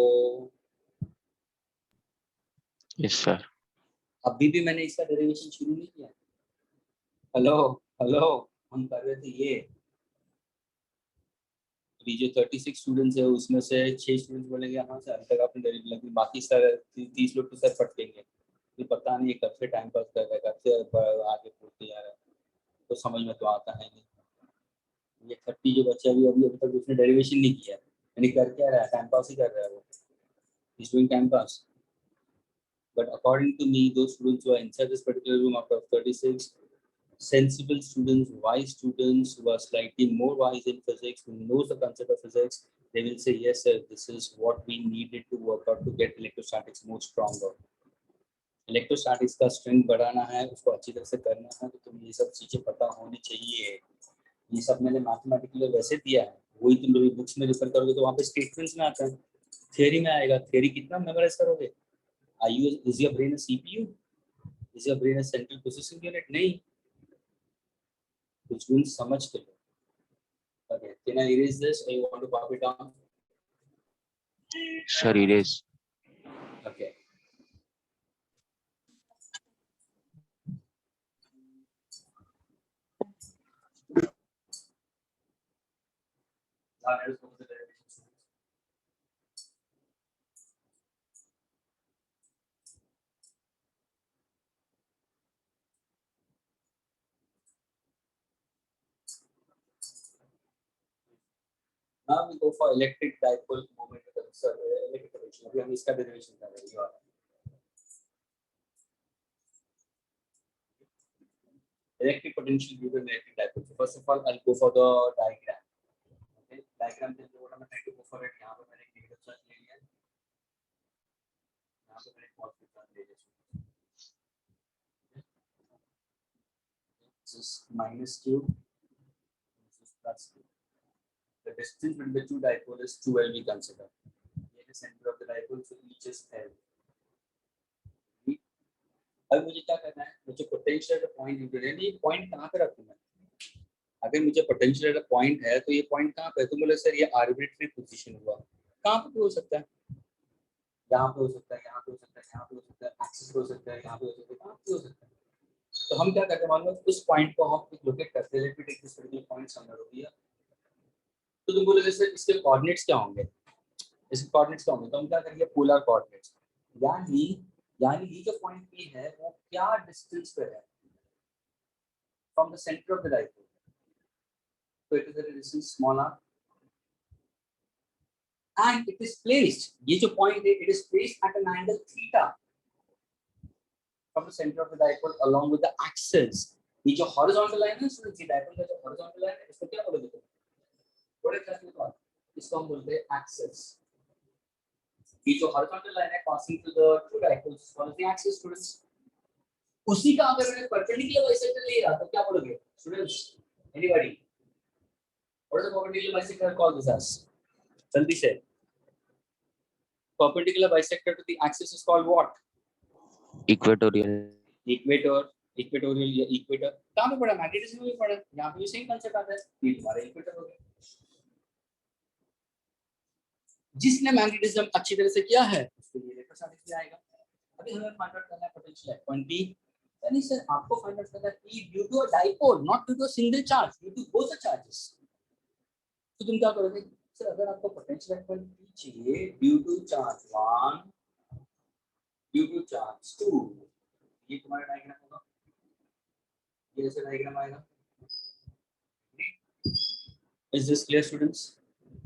Yes, sir. अभी भी मैंने इसका derivation शुरू नहीं किया। हेलो हेलो, हम कर रहे थे ये। अभी जो 36 स्टूडेंट्स है उसमें से 6 स्टूडेंट्स बोलेंगे हाँ सर अभी तक आपने डेरिवेशन लगी, बाकी सर 30 लोग तो सर फटकेंगे, ये पता नहीं कब से टाइम पास कर रहा है, कब से आगे पढ़ते जा रहा है, तो समझ में तो आता है नहीं। ये 30 जो बच्चे अभी अभी तक उसने डेरिवेशन नहीं किया, यानी कर क्या रहा है, टाइम पास ही कर रहा है वो, is doing time pass. But according to me, those students who are inside this particular room out of 36, sensible students, wise students who are slightly more wise in physics, who knows the concept of physics, they will say, yes, sir, this is what we needed to work out to get electrostatics more stronger. Electrostatics का strength बढ़ाना है, उसको अच्छी तरह से करना है, तो तुम्हें ये सब चीजें पता होनी चाहिए। ये सब मैंने मैथमेटिकली वैसे दिया है, वही तुम मेरी बुक्स में रेफर करोगे तो वहाँ पे स्टेटमेंट्स में आता है, थियरी में आएगा, थियरी कितना मेमोराइज करोगे? Is your brain a CPU? Is your brain a central processing unit? नहीं, कुछ भी समझ के लो। Okay, can I erase this or you want to pop it down? Sir, erase. Okay. Now let us go to the derivation. Now we go for electric dipole moment, electric potential. अभी हम इसका derivation कर रहे हैं। Electric potential due to electric dipole. So first of all, I'll go for the diagram. Okay, diagram से what I'm trying to go for it. यहाँ पे मैंने negative charge ले लिया है, यहाँ पे मैंने positive charge ले लिया। This is minus q, this is plus q. The distance between the two dipoles is 2L. We consider. Here is the center of the dipole, so each is L. अब मुझे क्या करना है, मुझे potential at a point integrate, ये point कहाँ पे रखूँ मैं? अगर मुझे पोटेंशियल एट अ पॉइंट है तो ये पॉइंट कहाँ पे है? तो बोले सर ये आर्बिट्रेरी पोजीशन हुआ, कहाँ पे हो सकता है? यहाँ पे हो सकता है, यहाँ पे हो सकता है, यहाँ पे हो सकता है, एक्सिस पे हो सकता है, यहाँ पे हो सकता है, कहाँ पे हो सकता है? तो हम क्या करते हैं मालूम है, उस पॉइंट को हम लोकेट करते हैं। Let me take this particular point somewhere over here. तो तुम बोलोगे सर इसके कोऑर्डिनेट्स क्या होंगे? इसके कोऑर्डिनेट्स क्या होंगे? तो हम क्या करेंगे, पोलर कोऑर्डिनेट्स, यानी ये जो पॉइंट P है वो क्या डिस्टेंस पे है from the centre of the dipole? तो it is at a distance small r and it is placed, ये जो पॉइंट है it is placed at an angle theta from the center of the dipole along with the axis. ये जो horizontal line है, इसमें ये dipole का जो horizontal line है इसको क्या बोलोगे तुम? थोड़े क्लास में तो इसको हम बोलते हैं axis. ये जो horizontal line है passing through the two dipoles is called the axis, students. उसी का अगर मैंने perpendicular bisector लिया तो क्या बोलोगे students? Anybody? What is the perpendicular bisector called this as? जल्दी से. Perpendicular bisector to the axis is called what? Equatorial. Equatorial या इक्वेटर। कहाँ पे पढ़ा? मैग्नेटिज्म में भी पढ़ा, यहाँ पे भी सेम कंसेप्ट आता है, ये तुम्हारा इक्वेटर हो गया। जिसने मैग्नेटिज्म अच्छी तरह से किया है उसके लिए इलेक्ट्रोस्टैटिक्स भी आएगा। अभी हमें फाइंड आउट करना है पोटेंशियल एट पॉइंट P, यानी सर आपको फाइंड आउट करना है P due to a dipole, not due to a single charge, due to both the charges. तो तुम क्या करोगे सर, अगर आपको पोटेंशियल एट पॉइंट P चाहिए due to charge 1, due to charge 2, ये तुम्हारा डायग्राम होगा, ये ऐसे डायग्राम आएगा। Is this clear students?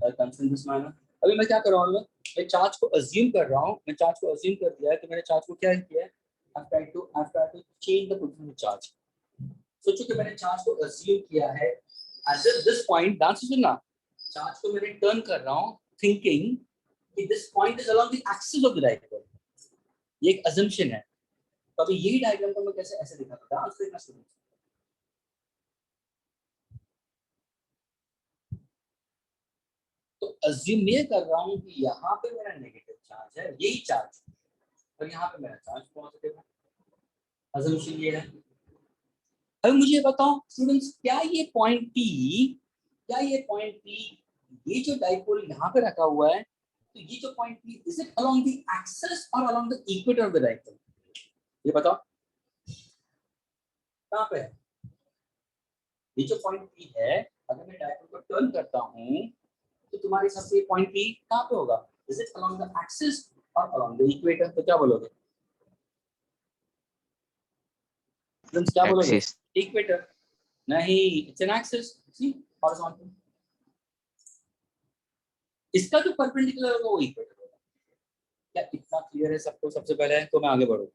I'll consider this manner. अभी मैं क्या कर रहा हूँ, मैं चार्ज को अज्यूम कर रहा हूँ, मैं चार्ज को अज्यूम कर दिया है, तो मैंने चार्ज को क्या किया है, I've tried to change the position of charge. सोचो कि मैंने चार्ज को अज्यूम किया है at this point, ध्यान से सुनना, चार्ज को मैंने टर्न कर रहा हूँ थिंकिंग कि this point is along the axis of the dipole. ये एक अजम्पशन है। तो अभी यही डायग्राम को मैं कैसे ऐसे दिखाता हूं, ध्यान से देखना स्टूडेंट्स। तो अज्यूम ये कर रहा हूँ कि यहाँ पे मेरा नेगेटिव चार्ज है, यही चार्ज, और यहाँ पे मेरा चार्ज पॉजिटिव है। अजम्पशन ये है। अब मुझे बताओ स्टूडेंट्स, क्या ये पॉइंट P, ये जो डाइपोल यहाँ पे रखा हुआ है, तो ये जो point P, is it along the axis और along the equator of the dipole? ये बताओ कहाँ पे है? ये जो पॉइंट P है, अगर मैं डाइपोल को टर्न करता हूँ तो तुम्हारे हिसाब से ये पॉइंट P कहाँ पे होगा? Is it along the axis और अलोंग द इक्वेटर? तो क्या बोलोगे स्टूडेंट्स, क्या बोलोगे? Axis. इक्वेटर नहीं, it's an axis, see horizontal. इसका जो परपेंडिकुलर होगा वो इक्वेटर होगा। क्या इतना क्लियर है सबको? सबसे पहले तो मैं आगे बढ़ूं।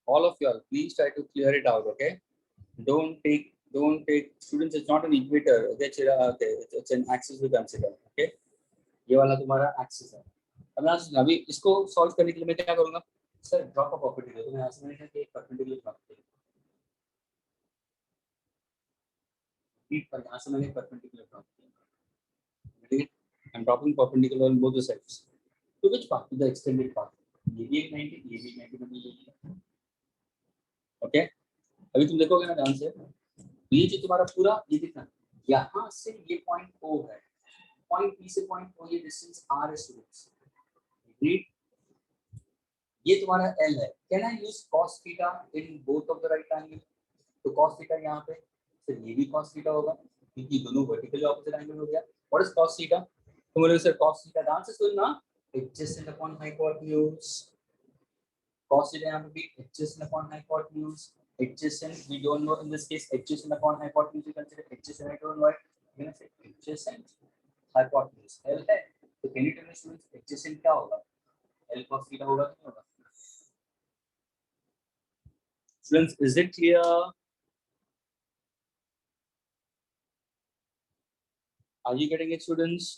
All of you all, please try to clear it out, okay? Don't take students, it's not an equator, okay? Okay, it's an axis we consider, okay? ये वाला तुम्हारा एक्सिस है। अब मैं अभी इसको सॉल्व करने के लिए मैं क्या करूंगा सर, ड्रॉप अ प्रॉपर्टी दे दो। मैं ऐसे मैंने कि एक परपेंडिकुलर ड्रॉप किया, बीट पर यहां से मैंने एक परपेंडिकुलर ड्रॉप किया, ठीक है? I am dropping perpendicular on both the sides. To which path? To the extended path. ये भी एक 90, ये भी 90 बन जाएगी, ओके? अभी तुम देखोगे ना ध्यान से, ये जो तुम्हारा पूरा ये दिखना, यहाँ से ये पॉइंट O है, पॉइंट P से पॉइंट O, ये डिस्टेंस R है स्टूडेंट्स, राइट? ये तुम्हारा L है। Can I use cos theta in both of the right angle? तो cos थीटा यहाँ पे, फिर ये भी cos थीटा होगा क्योंकि दोनों वर्टिकल ऑपोजिट एंगल हो गया। What is cos theta? तो बोलोगे सर cos थीटा, ध्यान से सुनना, adjacent upon hypotenuse. cos theta यहाँ पे भी adjacent upon hypotenuse, adjacent we don't know, in this case adjacent upon hypotenuse we consider adjacent, I don't know it, we're going to say adjacent hypotenuse L है। तो can you tell me students adjacent क्या होगा? L cos theta होगा कि नहीं होगा? Students, is it clear? Are you getting it students?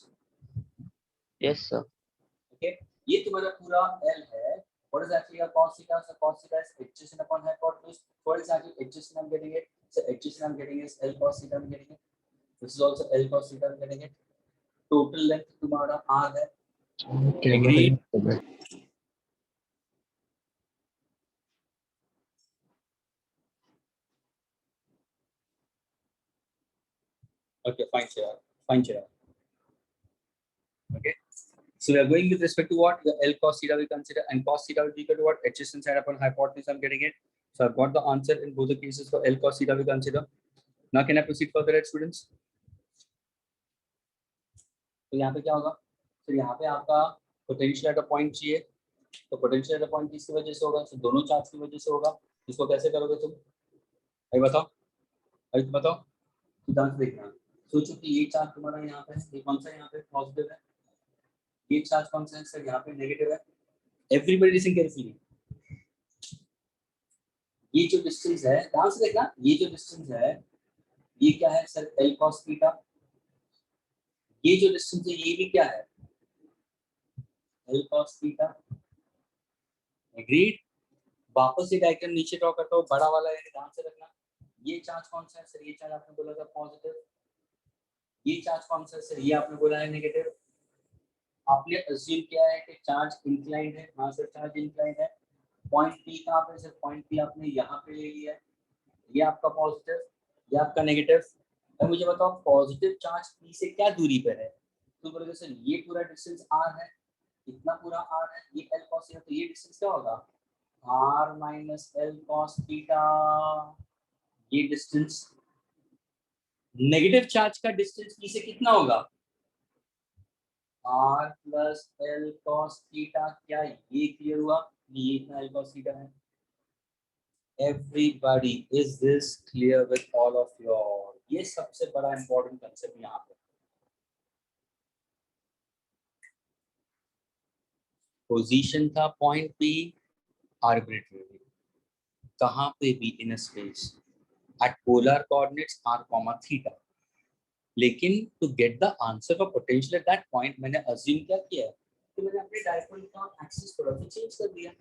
Yes, sir. Okay, ये तुम्हारा पूरा L है। What is actually a cos theta? So cos theta is adjacent upon hypotenuse. What is actually adjacent? I'm getting it. So adjacent I'm getting is L cos theta. I'm getting it. This is also L cos theta. I'm getting it. Total length तुम्हारा R है. Agreed? Okay, fine, Chirag. Fine, Chirag. Okay. So we are going with respect to what? The L cos theta we consider, and cos theta will be equal to what? Adjacent side upon hypotenuse. I'm getting it. So I've got the answer in both the cases for L cos theta we consider. Now can I proceed further, students? तो यहाँ पे क्या होगा? तो यहाँ पे आपका potential at a point चाहिए, तो पोटेंशियल एट अ पॉइंट किसकी वजह से होगा? तो दोनों चार्ज की वजह से होगा। इसको कैसे करोगे तुम? अभी बताओ, अभी तुम बताओ, सिद्धांत देखना। सोचो कि ये चार्ज तुम्हारा यहाँ पे, ये कौन सा यहाँ पे पॉजिटिव है, ये चार्ज कौन सा है सर यहाँ पे नेगेटिव है। Everybody listen carefully. ये जो डिस्टेंस है, ध्यान से देखना, ये जो डिस्टेंस है ये क्या है सर? L cos theta. ये जो डिस्टेंस है ये भी क्या है? L cos theta. एग्रीड? वापस ये डायग्राम नीचे ड्रॉ करता हूँ, बड़ा वाला है, ध्यान से रखना। ये चार्ज कौन सा है सर? ये चार्ज आपने बोला था पॉजिटिव। ये चार्ज कौन सा है सर? ये आपने बोला है नेगेटिव। आपने अज्यूम किया है कि चार्ज इंक्लाइंड है, हाँ सर चार्ज इंक्लाइंड है। पॉइंट P कहाँ पे सर? पॉइंट P आपने यहाँ पे ले लिया है, ये आपका पॉजिटिव, ये आपका नेगेटिव। अब मुझे बताओ पॉजिटिव चार्ज P से क्या दूरी पर है? तो बोलोगे सर ये पूरा डिस्टेंस R है, इतना पूरा R है, ये L cos थीटा, तो ये डिस्टेंस क्या होगा? R minus L cos theta. ये डिस्टेंस नेगेटिव चार्ज का डिस्टेंस P से कितना होगा? R plus L cos theta. क्या ये क्लियर हुआ? ये इतना L cos थीटा है। Everybody, is this clear with all of you all? ये सबसे बड़ा इंपॉर्टेंट कंसेप्ट यहाँ पे। पोजीशन था पॉइंट पी आर्बिट्रेरी, कहाँ पे भी in space at polar coordinates r, theta. लेकिन to get the answer for potential at that point मैंने अज्यूम क्या किया है कि मैंने अपने डायपोल का एक्सिस थोड़ा सा चेंज कर दिया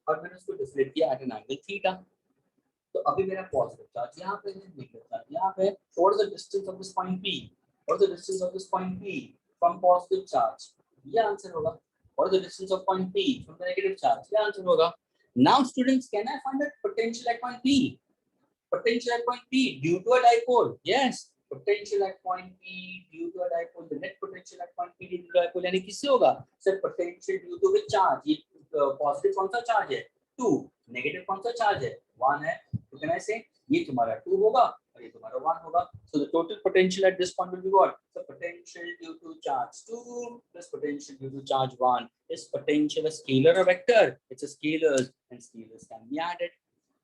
और मैंने उसको डिफ्लेक्ट किया एट एन एंगल थीटा। तो अभी मेरा पॉजिटिव चार्ज यहाँ पे है, नेगेटिव चार्ज यहाँ पे। What is the distance of this point P? What is the distance of this point P from positive charge? ये आंसर होगा। What is the distance of point P from the negative charge? ये answer होगा। Now students, can I find the potential at point P? Potential at point P due to a dipole. Yes, potential at point P due to a dipole. The net potential at point P due to a dipole यानी किससे होगा? Sir, potential due to which charge? ये positive कौन सा charge है? 2. Negative कौन सा charge है? 1 है. तो can I say ये तुम्हारा 2 होगा और ये तुम्हारा 1 होगा. So the total potential at this point will be what? So potential due to charge 2 plus potential due to charge 1. Is potential a scalar or vector? It's a scalar, and scalars can be added.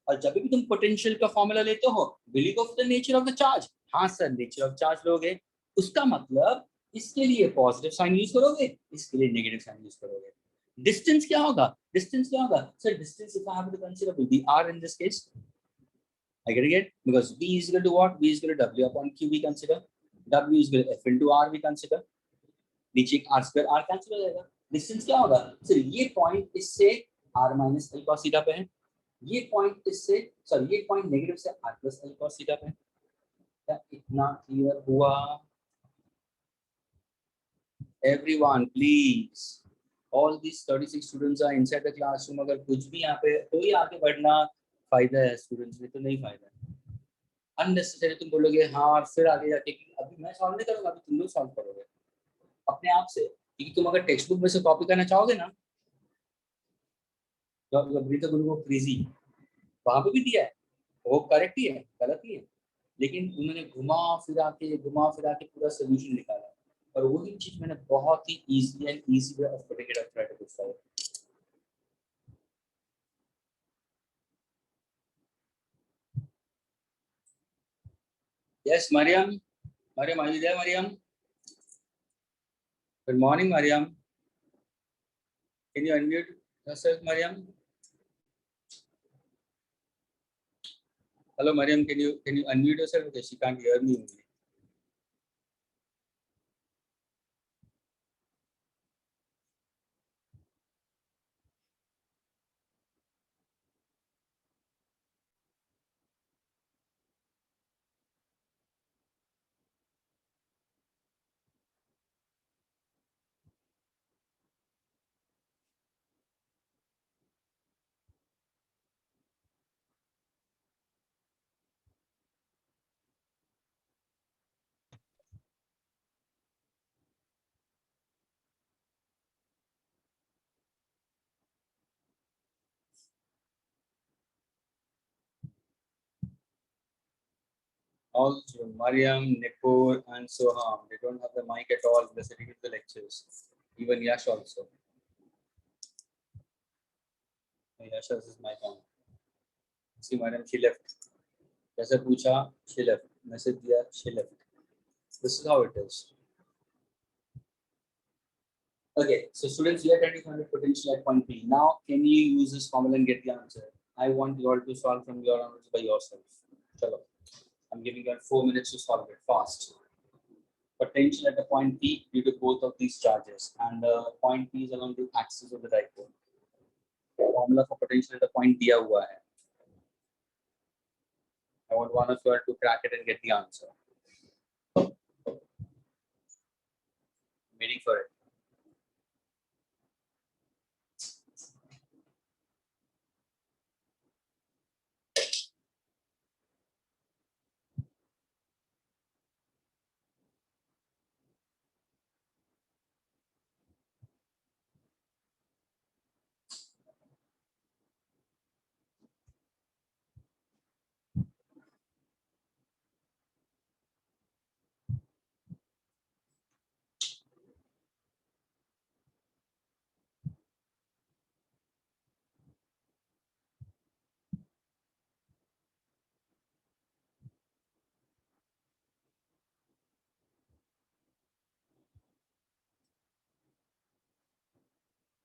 और जब भी तुम potential का formula लेते हो, will you go for the nature of the charge? हाँ sir, nature of charge लोगे। उसका मतलब इसके लिए पॉजिटिव साइन यूज करोगे, इसके लिए नेगेटिव साइन यूज करोगे। डिस्टेंस क्या होगा? डिस्टेंस क्या होगा? Sir distance if I have to consider will be r in this case. I get it because v is equal to what? V is equal to w upon q we consider. W is equal to f into r we consider. नीचे एक r square r cancel हो जाएगा। Distance क्या होगा? Sir ये point इससे r minus l cos theta पे है, ये पॉइंट इससे सॉरी ये पॉइंट नेगेटिव से r plus l cos theta पे। क्या इतना क्लियर हुआ? Everyone please, all these 36 students are inside the classroom. अगर कुछ भी यहाँ पे तो ही आगे बढ़ना फायदा है स्टूडेंट्स में, तो नहीं फायदा है। अननेसेसरी तुम बोलोगे हाँ फिर आगे जाके, अभी मैं सॉल्व नहीं करूंगा, अभी तुम लोग सॉल्व करोगे अपने आप से, क्योंकि तुम अगर टेक्स्ट बुक में से कॉपी करना चाहोगे ना, तो क्रेजी वहां पे भी दिया है, वो करेक्ट ही है, गलत ही है, लेकिन उन्होंने घुमा फिरा के पूरा सोल्यूशन निकाला। और वही चीज मैंने बहुत ही easy and easy way of putting it up try to solve. Yes Mariam, Mariam are you there Mariam? Good morning Mariam, can you unmute yourself Mariam? Hello Mariam, can you unmute yourself because she can't hear me only. Also, Mariam, Nipur, and Soham, they don't have the mic at all. They're sitting in the lectures. Even Yash also. Yash has his mic on. See, Mariam, she left. जैसे पूछा, she left. Message दिया, she left. This is how it is. Okay, so students, we are trying to find the potential at point P. Now, can you use this formula and get the answer? I want you all to solve from your answers by yourself. Chalo. I'm giving you 4 minutes to solve it fast. Potential at the point P due to both of these charges, and the point P is along the axis of the dipole. Formula for potential at the point दिया हुआ है. I want one of you all to crack it and get the answer. I'm waiting for it.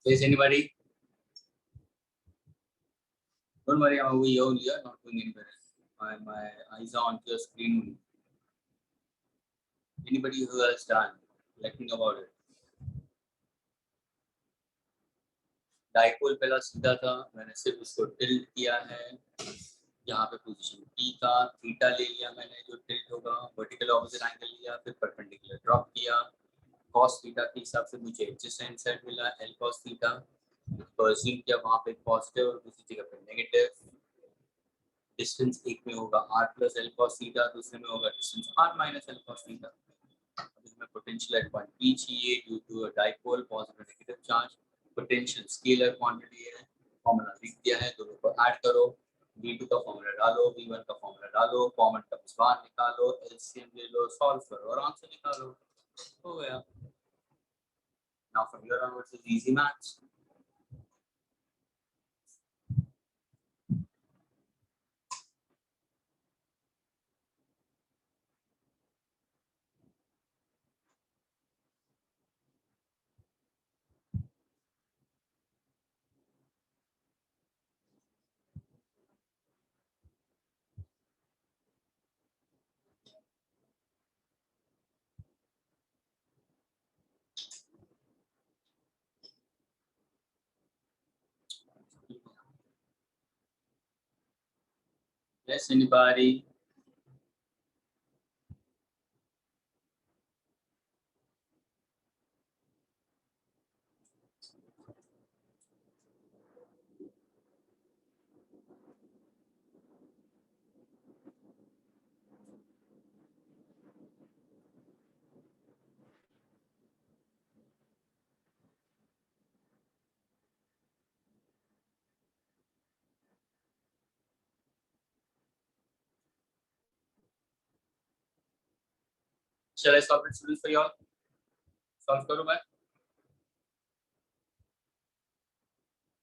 Is anybody? Don't worry, I'm over here only, not going anywhere. My eyes are on your screen only. Anybody who has done, let me know about it. Dipole पहला सीधा था, मैंने सिर्फ उसको tilt किया है, यहाँ पे पोजीशन P था, थीटा ले लिया मैंने जो टिल्ट होगा, वर्टिकल ऑपोजिट एंगल लिया, फिर परपेंडिकुलर ड्रॉप किया, cos थीटा के हिसाब से मुझे एडजेसेंट साइड मिला L cos थीटा, तो अज्यूम किया वहाँ पे पॉजिटिव और दूसरी जगह पे नेगेटिव, डिस्टेंस एक में होगा r plus L cos theta, दूसरे में होगा distance r minus L cos theta. अब इसमें पोटेंशियल एट पॉइंट P चाहिए due to a dipole positive negative charge, potential scalar quantity है, फॉर्मूला लिख दिया है, दोनों को ऐड करो, V2 का फॉर्मूला डालो, V1 का फॉर्मूला डालो, कॉमन टर्म्स बाहर निकालो, एलसीएम ले लो, सॉल्व करो और आंसर निकालो, हो गया। Now from here onwards is easy maths. Yes, anybody? Shall I solve it, students, for you all? Solve करूँ मैं?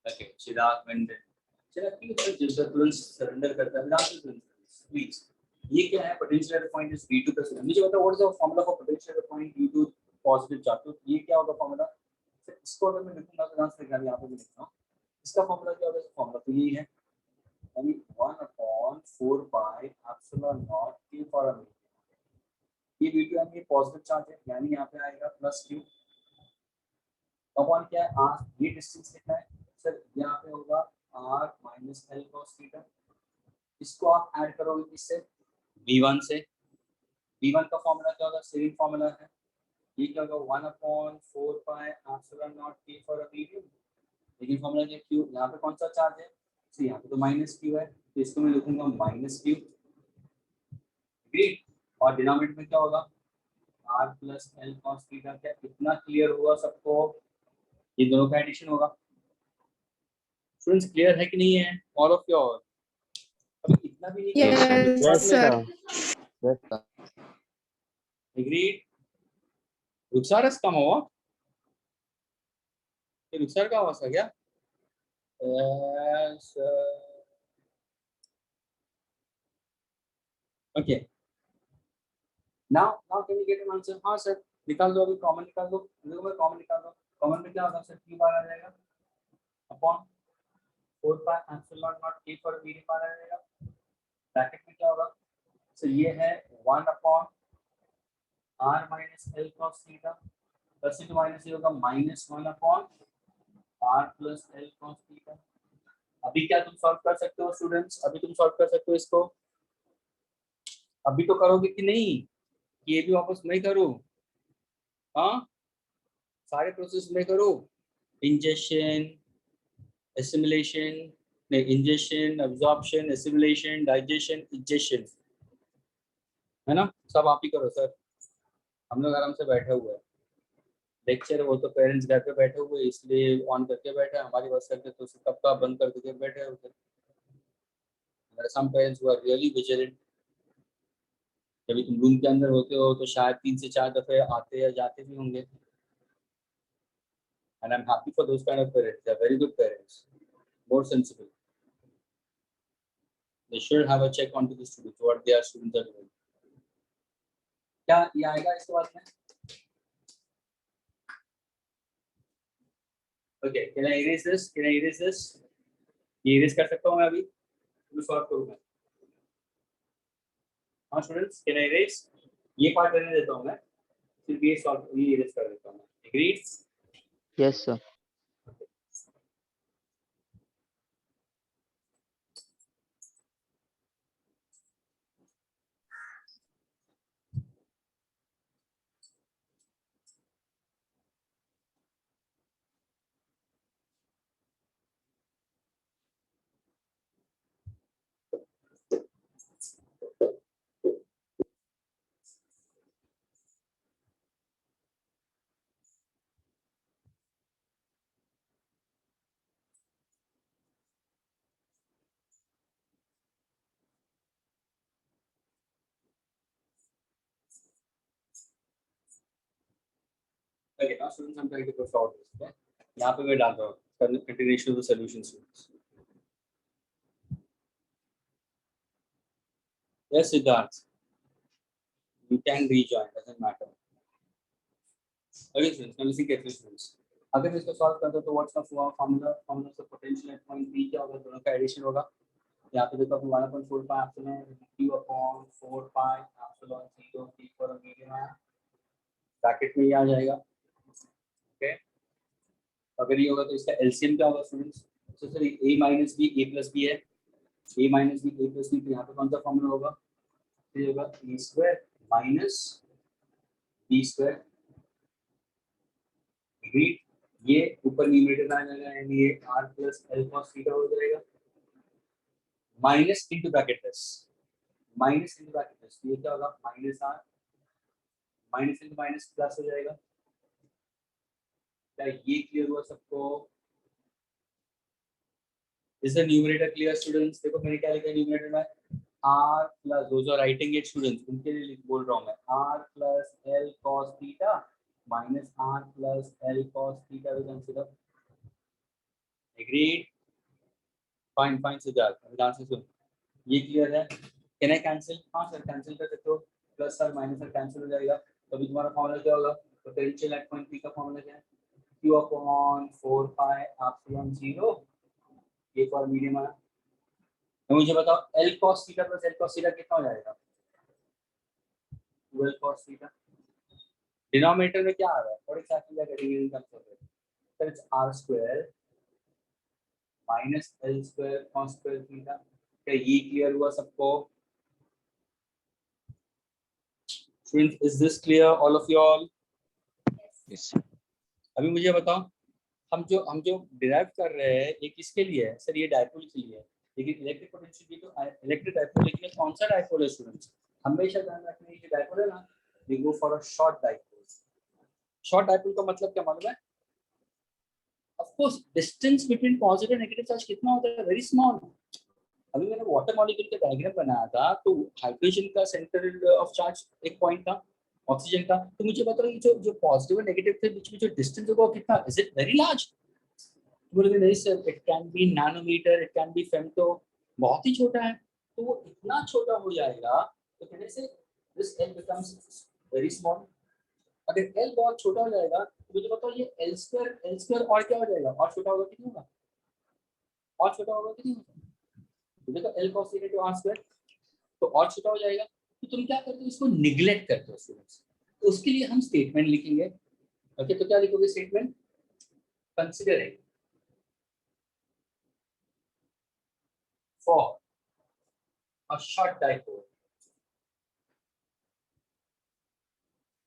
Okay, चिराग मेंडल। चिराग की तुरंत सरेंडर करता है, विदाउट प्लीज। ये क्या है? Potential at point is V2 plus मुझे बताओ what is the formula for potential at point V2 positive charge, तो ये क्या होगा फार्मूला? इसको अगर मैं लिखूंगा तो आंसर निकालिए, यहाँ पे भी लिखता हूँ, इसका फार्मूला क्या होगा? फार्मूला तो यही है, यानी 1/4 pi epsilon naught Q for a metre. ये V2 यानी पॉजिटिव चार्ज है, यानी यहाँ पे आएगा प्लस Q अपॉन क्या है R, ये डिस्टेंस कितना है सर? यहाँ पे होगा R minus L cos theta, इसको आप ऐड करोगे किससे? V1 से। V1 का फॉर्मूला क्या होगा? सेम फॉर्मूला है, ये क्या होगा? 1/4 pi epsilon naught K for a medium, लेकिन फॉर्मूला क्या Q, यहाँ पे कौन सा चार्ज है? सी, यहाँ पे तो माइनस Q है, तो इसको मैं लिखूंगा माइनस Q, ग्रेट। और डिनोमिनेटर में क्या होगा? R plus L cos theta. क्या इतना क्लियर हुआ सबको? ये दोनों का एडिशन होगा। स्टूडेंट्स क्लियर है कि नहीं है? ऑल ऑफ यू ऑल अभी इतना भी नहीं Yes, sir. Yes, sir. Agreed. Rukhsar has come over? ये रुखसार का आवाज था क्या? Yes, okay. Now can you get an answer? हाँ सर, निकाल दो, अभी कॉमन निकाल दो, देखो मैं कॉमन निकाल दो, कॉमन में क्या होगा सर? Q बार आ जाएगा upon 4 pi epsilon naught K for medium बार आ जाएगा, ब्रैकेट में क्या होगा सर? ये है 1 upon R minus L cos theta, plus into minus ये होगा minus 1 upon R plus L cos theta. अभी क्या तुम सॉल्व कर सकते हो स्टूडेंट्स? अभी तुम सॉल्व कर सकते हो इसको? अभी तो करोगे कि नहीं? ये भी वापस मैं करूँ? हाँ, सारे प्रोसेस में करो, इंजेक्शन, एसिमिलेशन, नहीं injection, absorption, assimilation, digestion, injection, है ना? सब आप ही करो सर, हम लोग आराम से बैठे हुए हैं। लेक्चर वो तो पेरेंट्स घर पे बैठे हुए इसलिए ऑन करके बैठे, हमारी बस करके तो कब का बंद कर के बैठे होते। Some parents who are really vigilant, जब तुम रूम के अंदर होते हो तो शायद 3 से 4 दफे आते या जाते भी होंगे। And I'm happy for those kind of parents. They are very good parents, more sensible. They should have a check onto the students, what their students are doing. क्या ये आएगा इसके बाद में? Okay, can I erase this? Can I erase this? ये erase कर सकता हूँ मैं अभी? तो सॉल्व करूँगा। हाँ स्टूडेंट्स, can I erase? ये पार्ट करने देता हूँ मैं, सिर्फ ये सॉल्व ये erase कर देता हूँ मैं। Agreed? Yes, sir. Okay, now students, I'm trying to go forward this. Okay, यहाँ पे मैं डाल रहा हूँ continuation of the solution students. Yes, Siddharth. You can rejoin, doesn't matter. Okay, students, now listen carefully, students. अगर मैं इसको solve करता हूँ तो what's the formula of potential at point B क्या होगा, दोनों का एडिशन होगा। यहाँ पे देखो 1.45 epsilon q upon 4 pi epsilon 0 p for a medium है, ब्रैकेट में ये आ जाएगा। ओके, अगर ये होगा तो इसका एलसीएम क्या होगा स्टूडेंट्स? तो sir a minus B a plus B है, a minus B a plus B, तो यहाँ पे कौन सा फॉर्मूला होगा? ये होगा a square minus b square. Agreed? ये ऊपर न्यूमरेटर में आ जाएगा यानी ये r plus l cos theta हो जाएगा, minus into bracket plus, minus into bracket plus, ये क्या होगा? Minus r minus into minus plus हो जाएगा। क्या ये क्लियर हुआ सबको? Is the numerator clear students? देखो मैंने क्या लिखा है न्यूमरेटर में, r प्लस, जो जो राइटिंग इट स्टूडेंट्स उनके लिए बोल रहा हूँ मैं, r plus l cos theta minus r plus l cos theta will consider. Agreed? Fine fine Siddharth, ध्यान से सुन, ये क्लियर है? Can I cancel? हाँ सर कैंसिल कर सकते हो, plus sir minus sir cancel हो जाएगा। तो अभी तुम्हारा फॉर्मूला क्या होगा? पोटेंशियल एट पॉइंट पी का फॉर्मूला क्या है? q अपॉन 4 पाई एप्सिलॉन 0 ये फॉर मीडियम है। तो मुझे बताओ l cos theta plus l cos theta कितना हो जाएगा? 12 cos थीटा। डिनोमिनेटर में क्या आ रहा है? What actually the getting in terms of it? Sir it's r square minus l square cos square theta. क्या ये क्लियर हुआ सबको? Students, is this clear all of you all? Yes. अभी मुझे बताओ, हम जो डिराइव कर रहे हैं ये किसके लिए है? सर ये डायपोल के लिए है, लेकिन इलेक्ट्रिक पोटेंशियल भी तो इलेक्ट्रिक डायपोल, लेकिन कौन सा डायपोल है स्टूडेंट्स? हमेशा ध्यान रखना है, ये डायपोल है ना, we go for a short dipole. Short dipole का मतलब क्या मालूम है? Of course distance between positive negative charge कितना होता है? Very small. अभी मैंने वाटर मॉलिक्यूल का डायग्राम बनाया था, तो हाइड्रोजन का सेंटर ऑफ चार्ज एक पॉइंट था, ऑक्सीजन का, तो मुझे बताओ ये जो पॉजिटिव और नेगेटिव के बीच में जो डिस्टेंस होगा कितना? Is it very large? बोलोगे नहीं sir, it can be nanometre, it can be femto, बहुत ही छोटा है। तो वो इतना छोटा हो जाएगा तो कहने से this L becomes very small. अगर एल बहुत छोटा हो जाएगा तो मुझे बताओ ये एल स्क्वायर और क्या हो जाएगा? और छोटा होगा कि नहीं होगा? और छोटा होगा कि नहीं होगा? तो देखो L cos theta two r square, तो और छोटा हो जाएगा। तो तुम क्या करते हो? इसको निग्लेक्ट करते हो स्टूडेंट्स। तो उसके लिए हम स्टेटमेंट लिखेंगे। ओके, तो क्या लिखोगे statement? Considering for a short dipole,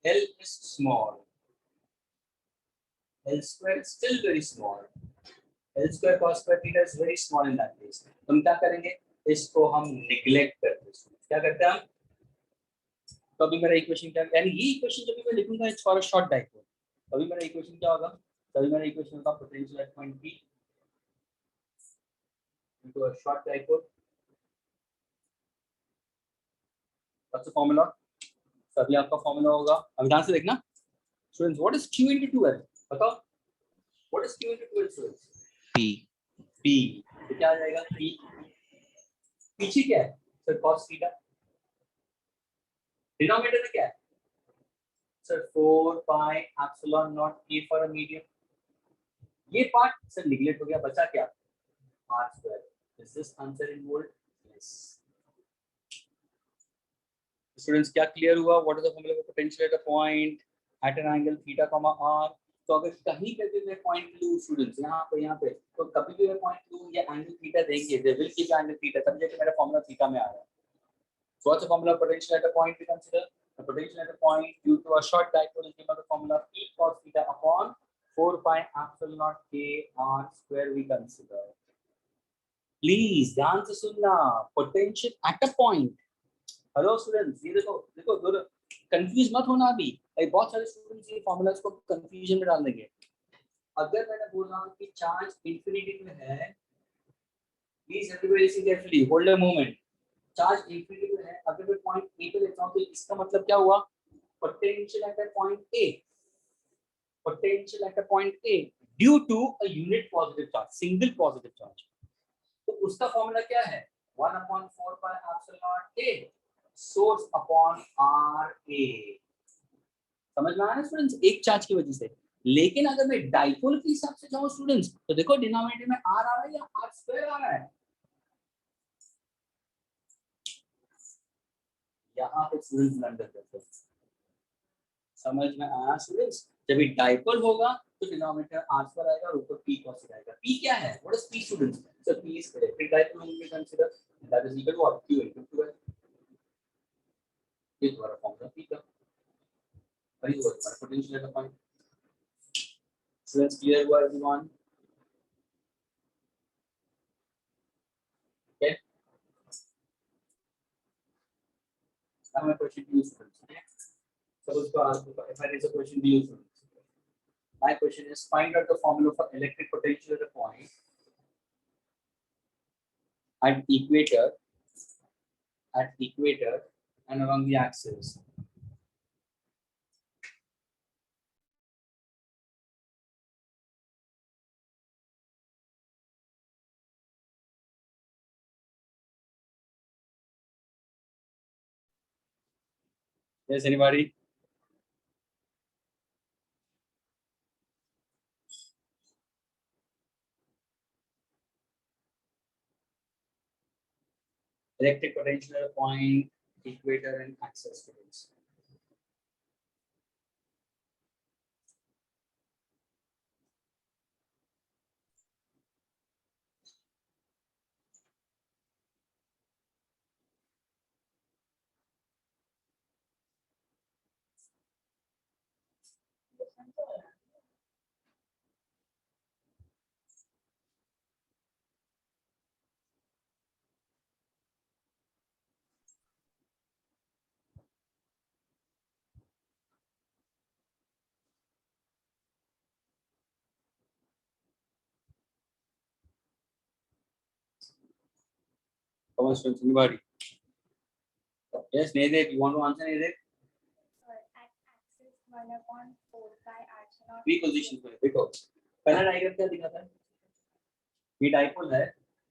L is small, L square is still very small, L square cos square theta is very small in that case। हम क्या करेंगे? इसको हम निग्लेक्ट करते हैं। क्या करते हैं हम? तो अभी मेरा इक्वेशन क्या, यानी ये इक्वेशन जब मैं लिखूंगा it's for a short dipole, अभी मेरा इक्वेशन क्या होगा? तभी मेरा इक्वेशन होगा potential at point P into a short dipole. What's the formula? तभी आपका फॉर्मूला होगा, अभी ध्यान से देखना students, what is Q into 2L? बताओ what is Q into 2L students? P तो क्या आ जाएगा? P पीछे क्या है सर? cos theta. डिनोमिनेटर में क्या है sir? 4 pi epsilon naught a for a medium. ये पार्ट सर निगलेक्ट हो गया, बचा क्या r square. Is this answer in bold? Yes. Students क्या क्लियर हुआ? What is the formula for potential at a point at an angle theta comma r. तो अगर कहीं पे भी मैं पॉइंट लूं स्टूडेंट्स, यहाँ पे तो कभी भी मैं पॉइंट लूं ये एंगल थीटा देंगे, they will keep angle theta, तब जाके मेरा फॉर्मूला थीटा में आ रहा है। So what's the formula of potential at a point we consider? The potential at a point due to a short dipole is given by the formula P cos theta upon 4 pi epsilon naught k r square we consider. Please ध्यान से सुनना, potential at a point. Hello students, ये देखो देखो दोनों confuse मत होना अभी, बहुत सारे स्टूडेंट्स ये फॉर्मूलाज को कंफ्यूजन में डाल देंगे। अगर मैंने बोला कि चार्ज इंफिनिटी में है, please everybody listen carefully, hold a moment. Charge infinity में है, अगर मैं पॉइंट ए पे लेता हूं तो इसका मतलब क्या हुआ? Potential at a point A, potential at a point A due to a unit positive charge, single positive charge. तो उसका फॉर्मूला क्या है? 1/4 pi epsilon naught a source upon are A. समझ में आया ना स्टूडेंट्स? एक चार्ज की वजह से। लेकिन अगर मैं डाइपोल के हिसाब से जाऊं स्टूडेंट्स, तो देखो डिनोमिनेटर में आर आ रहा है या आर स्क्वायर आ रहा है? यहाँ पे स्टूडेंट्स ब्लंडर करते हैं। समझ में आया स्टूडेंट्स? जब ये डाइपोल होगा तो डिनोमिनेटर आर स्क्वायर आएगा और ऊपर पी कॉस थीटा आएगा। पी क्या है? What is P students? So P is electric dipole when we consider that is equal to what? q into 2। ये तुम्हारा फॉर्मूला पी का, और ये तुम्हारा potential at a point. Students clear हुआ everyone? Okay, now my question to you students. Suppose if I raise a question to you students, my question is find out the formula for electric potential at a point at equator and along the axis. Yes, anybody? Electric potential at a point, equator and axis students. Come on students, anybody? Yes, Nedek, you want to answer Nedek? At axis 1/4 pi epsilon. P position पे देखो, पहला diagram क्या दिखाता है? ये dipole है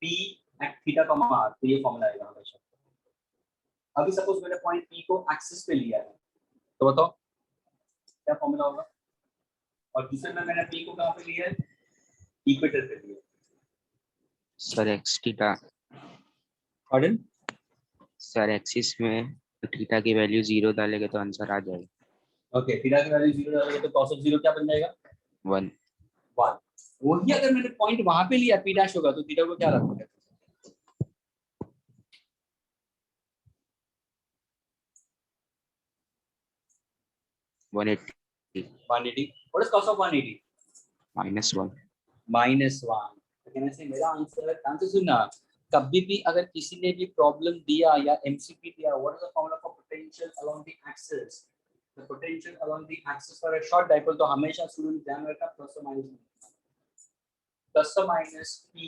P at theta comma r, तो ये फॉर्मूला आएगा हमेशा। अभी सपोज मैंने पॉइंट P को एक्सिस पे लिया है, तो बताओ क्या फॉर्मूला होगा? और दूसरे में मैंने P को कहाँ पे लिया है? इक्वेटर पे लिया। Sir x theta, Pardon? Sir axis में थीटा की वैल्यू 0 डालेंगे तो आंसर आ जाएगा। ओके, थीटा की वैल्यू 0 डालोगे तो cos of 0 क्या बन जाएगा? 1। 1। वही अगर मैंने पॉइंट वहां पे लिया P डैश होगा तो थीटा को क्या रखोगे? 180 180। What is cos of 180? -1। -1। तो कहने से मेरा आंसर है, ध्यान से सुनना, कभी भी अगर किसी ने भी प्रॉब्लम दिया या एमसीक्यू दिया, what is the formula for potential along the axis? The potential along the axis for a short dipole, तो हमेशा स्टूडेंट ध्यान रखना प्लस और minus p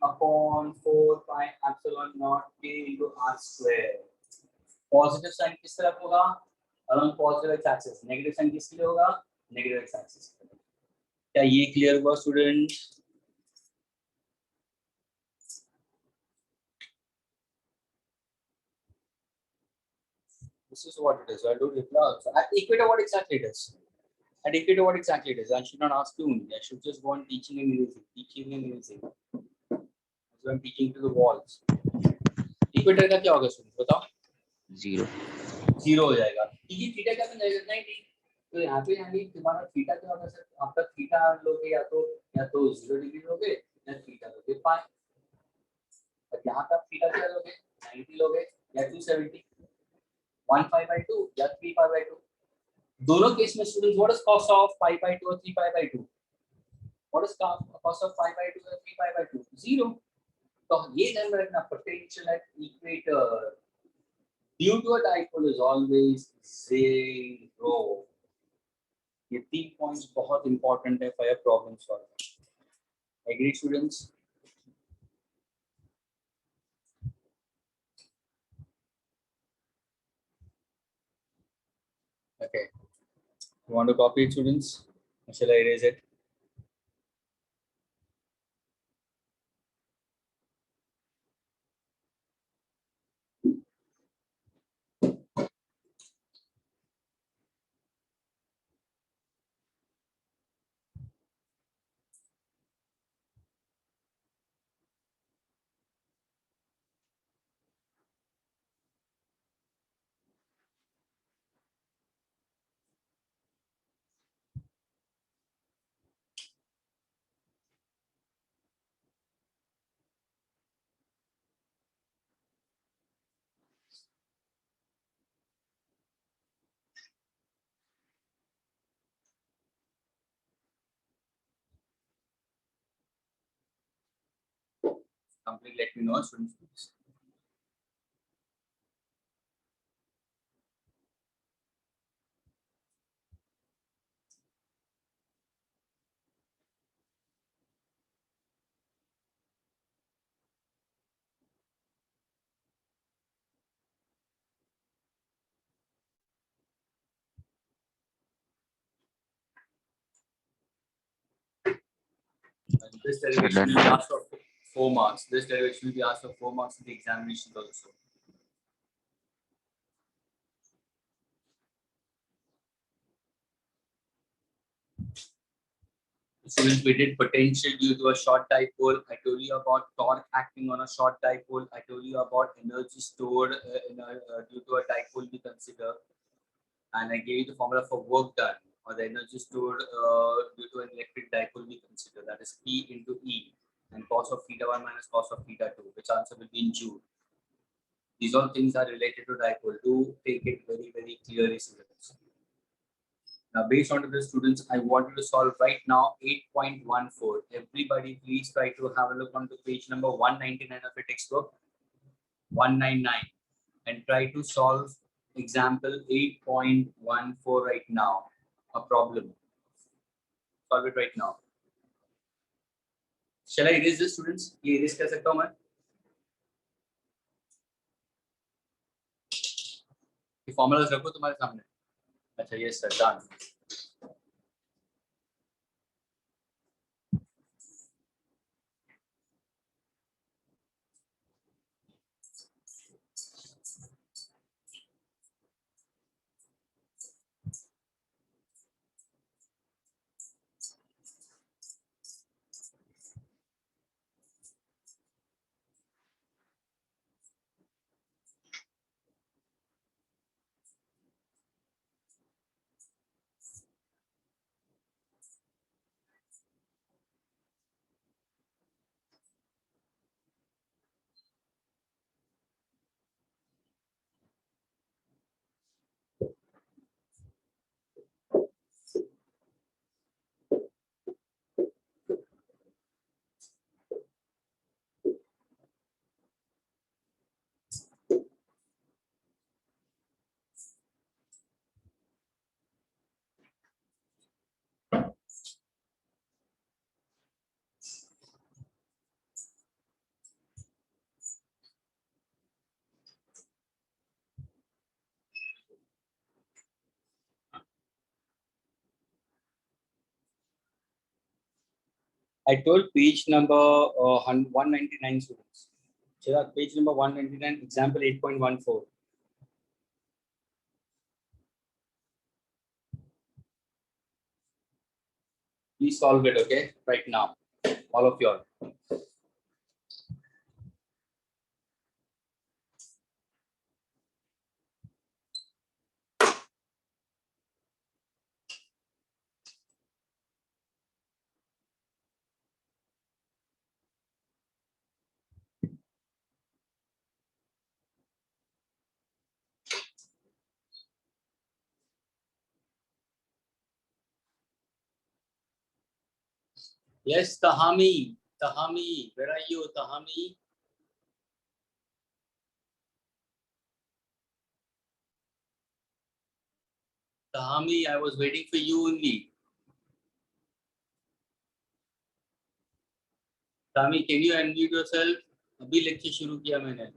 upon 4 pi epsilon naught k into r square। Positive sign किस तरफ होगा? Along positive X axis. Negative sign किसके लिए होगा? Negative X axis. क्या ये क्लियर हुआ student? This is what it is. I do reply also. At equator, what exactly it is? I dictate what exactly it is. I should not ask you only. I should just go on teaching and erasing, teaching and erasing. So I'm teaching to the walls. Equator का क्या होगा students? बताओ. 0 0 हो जाएगा. ये theta क्या बन जाएगा? 90. तो यहाँ पे यानी तुम्हारा थीटा क्या होगा सर? आपका थीटा लोगे या तो 0 डिग्री लोगे या थीटा लोगे पाई. और यहाँ पे आप थीटा क्या लोगे? 90 लोगे या 270. 1 pi by 2 या 3 pi by 2. दोनों केस में students what is cos of pi by 2 और 3 pi by 2? What is cos of pi by 2 और 3 pi by 2? 0. तो ये ध्यान में रखना, potential at equator due to a dipole is always 0. ये 3 पॉइंट्स बहुत इंपॉर्टेंट है for your problem solving. Agree students? Okay. You want to copy it, students? Or shall I erase it? Complete, let me know, students, please. And this derivation will be asked for 4 marks. This derivation will be asked for 4 marks in the examinations also. Students, we did potential due to a short dipole. I told you about torque acting on a short dipole. I told you about energy stored due to a dipole we consider. And I gave you the formula for work done or the energy stored due to an electric dipole we consider. That is P into E and cos of theta 1 minus cos of theta 2, which answer will be in Joule. These all things are related to dipole. Do take it very, very clearly, students. Now, based on the students, I want you to solve right now 8.14. Everybody, please try to have a look onto page number 199 of your textbook, 199, and try to solve example 8.14 right now. A problem. Solve it right now. Shall I erase this, students? ये erase कर सकता हूँ मैं? ये formulas रखो तुम्हारे सामने. अच्छा, yes sir, done. I told page number 199 students. Chirag, page number 199, example 8.14. Please solve it, okay? Right now, all of you all. Yes, Tahami. Tahami, where are you, Tahami? Tahami, I was waiting for you only. Tahami, can you unmute yourself? अभी lecture शुरू किया मैंने.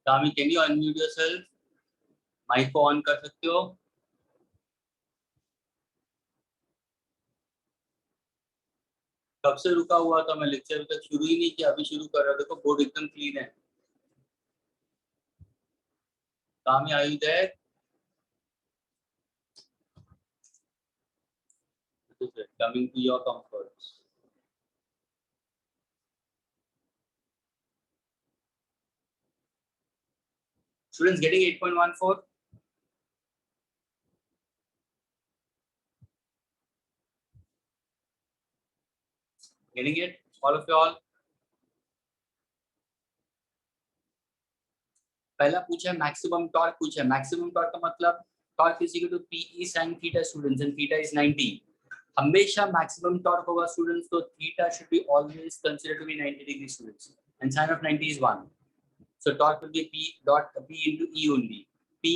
Tahami, can you unmute yourself? Mic को on कर सकते हो? कब से रुका हुआ था मैं, लेक्चर तक शुरू ही नहीं किया, अभी शुरू कर रहा. देखो बोर्ड एकदम क्लीन है. Tahami, are you there? Coming to your comforts. Students getting 8.14? Getting it? All of you all? पहला पूछा मैक्सिमम टॉर्क पूछा. मैक्सिमम टॉर्क का मतलब torque is equal to PE sin theta students, and theta is 90. हमेशा maximum torque होगा students, तो theta should be always considered to be 90 degree students, and sin of 90 is 1. So torque will be P dot P into E only. P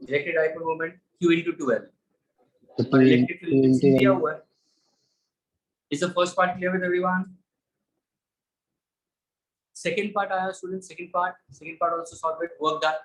electric dipole moment, Q into 2L. Electric field दिया हुआ है. Is the first part clear with everyone? Second part आया students. Second part also solve it. Work done.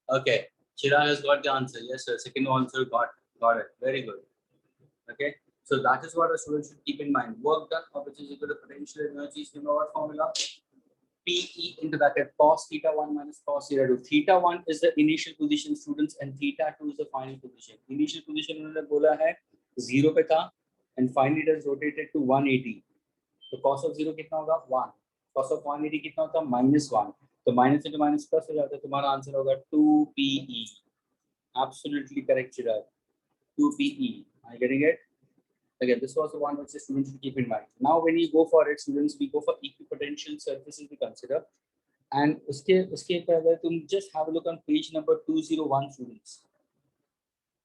Okay, Chirag has got the answer. Yes, sir. Second answer got it. Very good. Okay, so that is what a student should keep in mind. Work done, which is equal to potential energy. You know what formula? PE into bracket cos theta 1 minus cos theta 2. Theta 1 is the initial position, students, and theta 2 is the final position. Initial position उन्होंने बोला है 0 पे था, and finally it has rotated to 180. तो cos of 0 कितना होगा? 1. Cos of 180 कितना होता है? -1. तो माइनस into माइनस प्लस हो जाता है. तुम्हारा आंसर होगा 2PE. Absolutely correct, Chirag. 2PE. Are you getting it? Again, this was the one which the students should keep in mind. Now, when you go for it, students, we go for equipotential surfaces we consider. And uske अगर तुम just have a look on page number 201, students.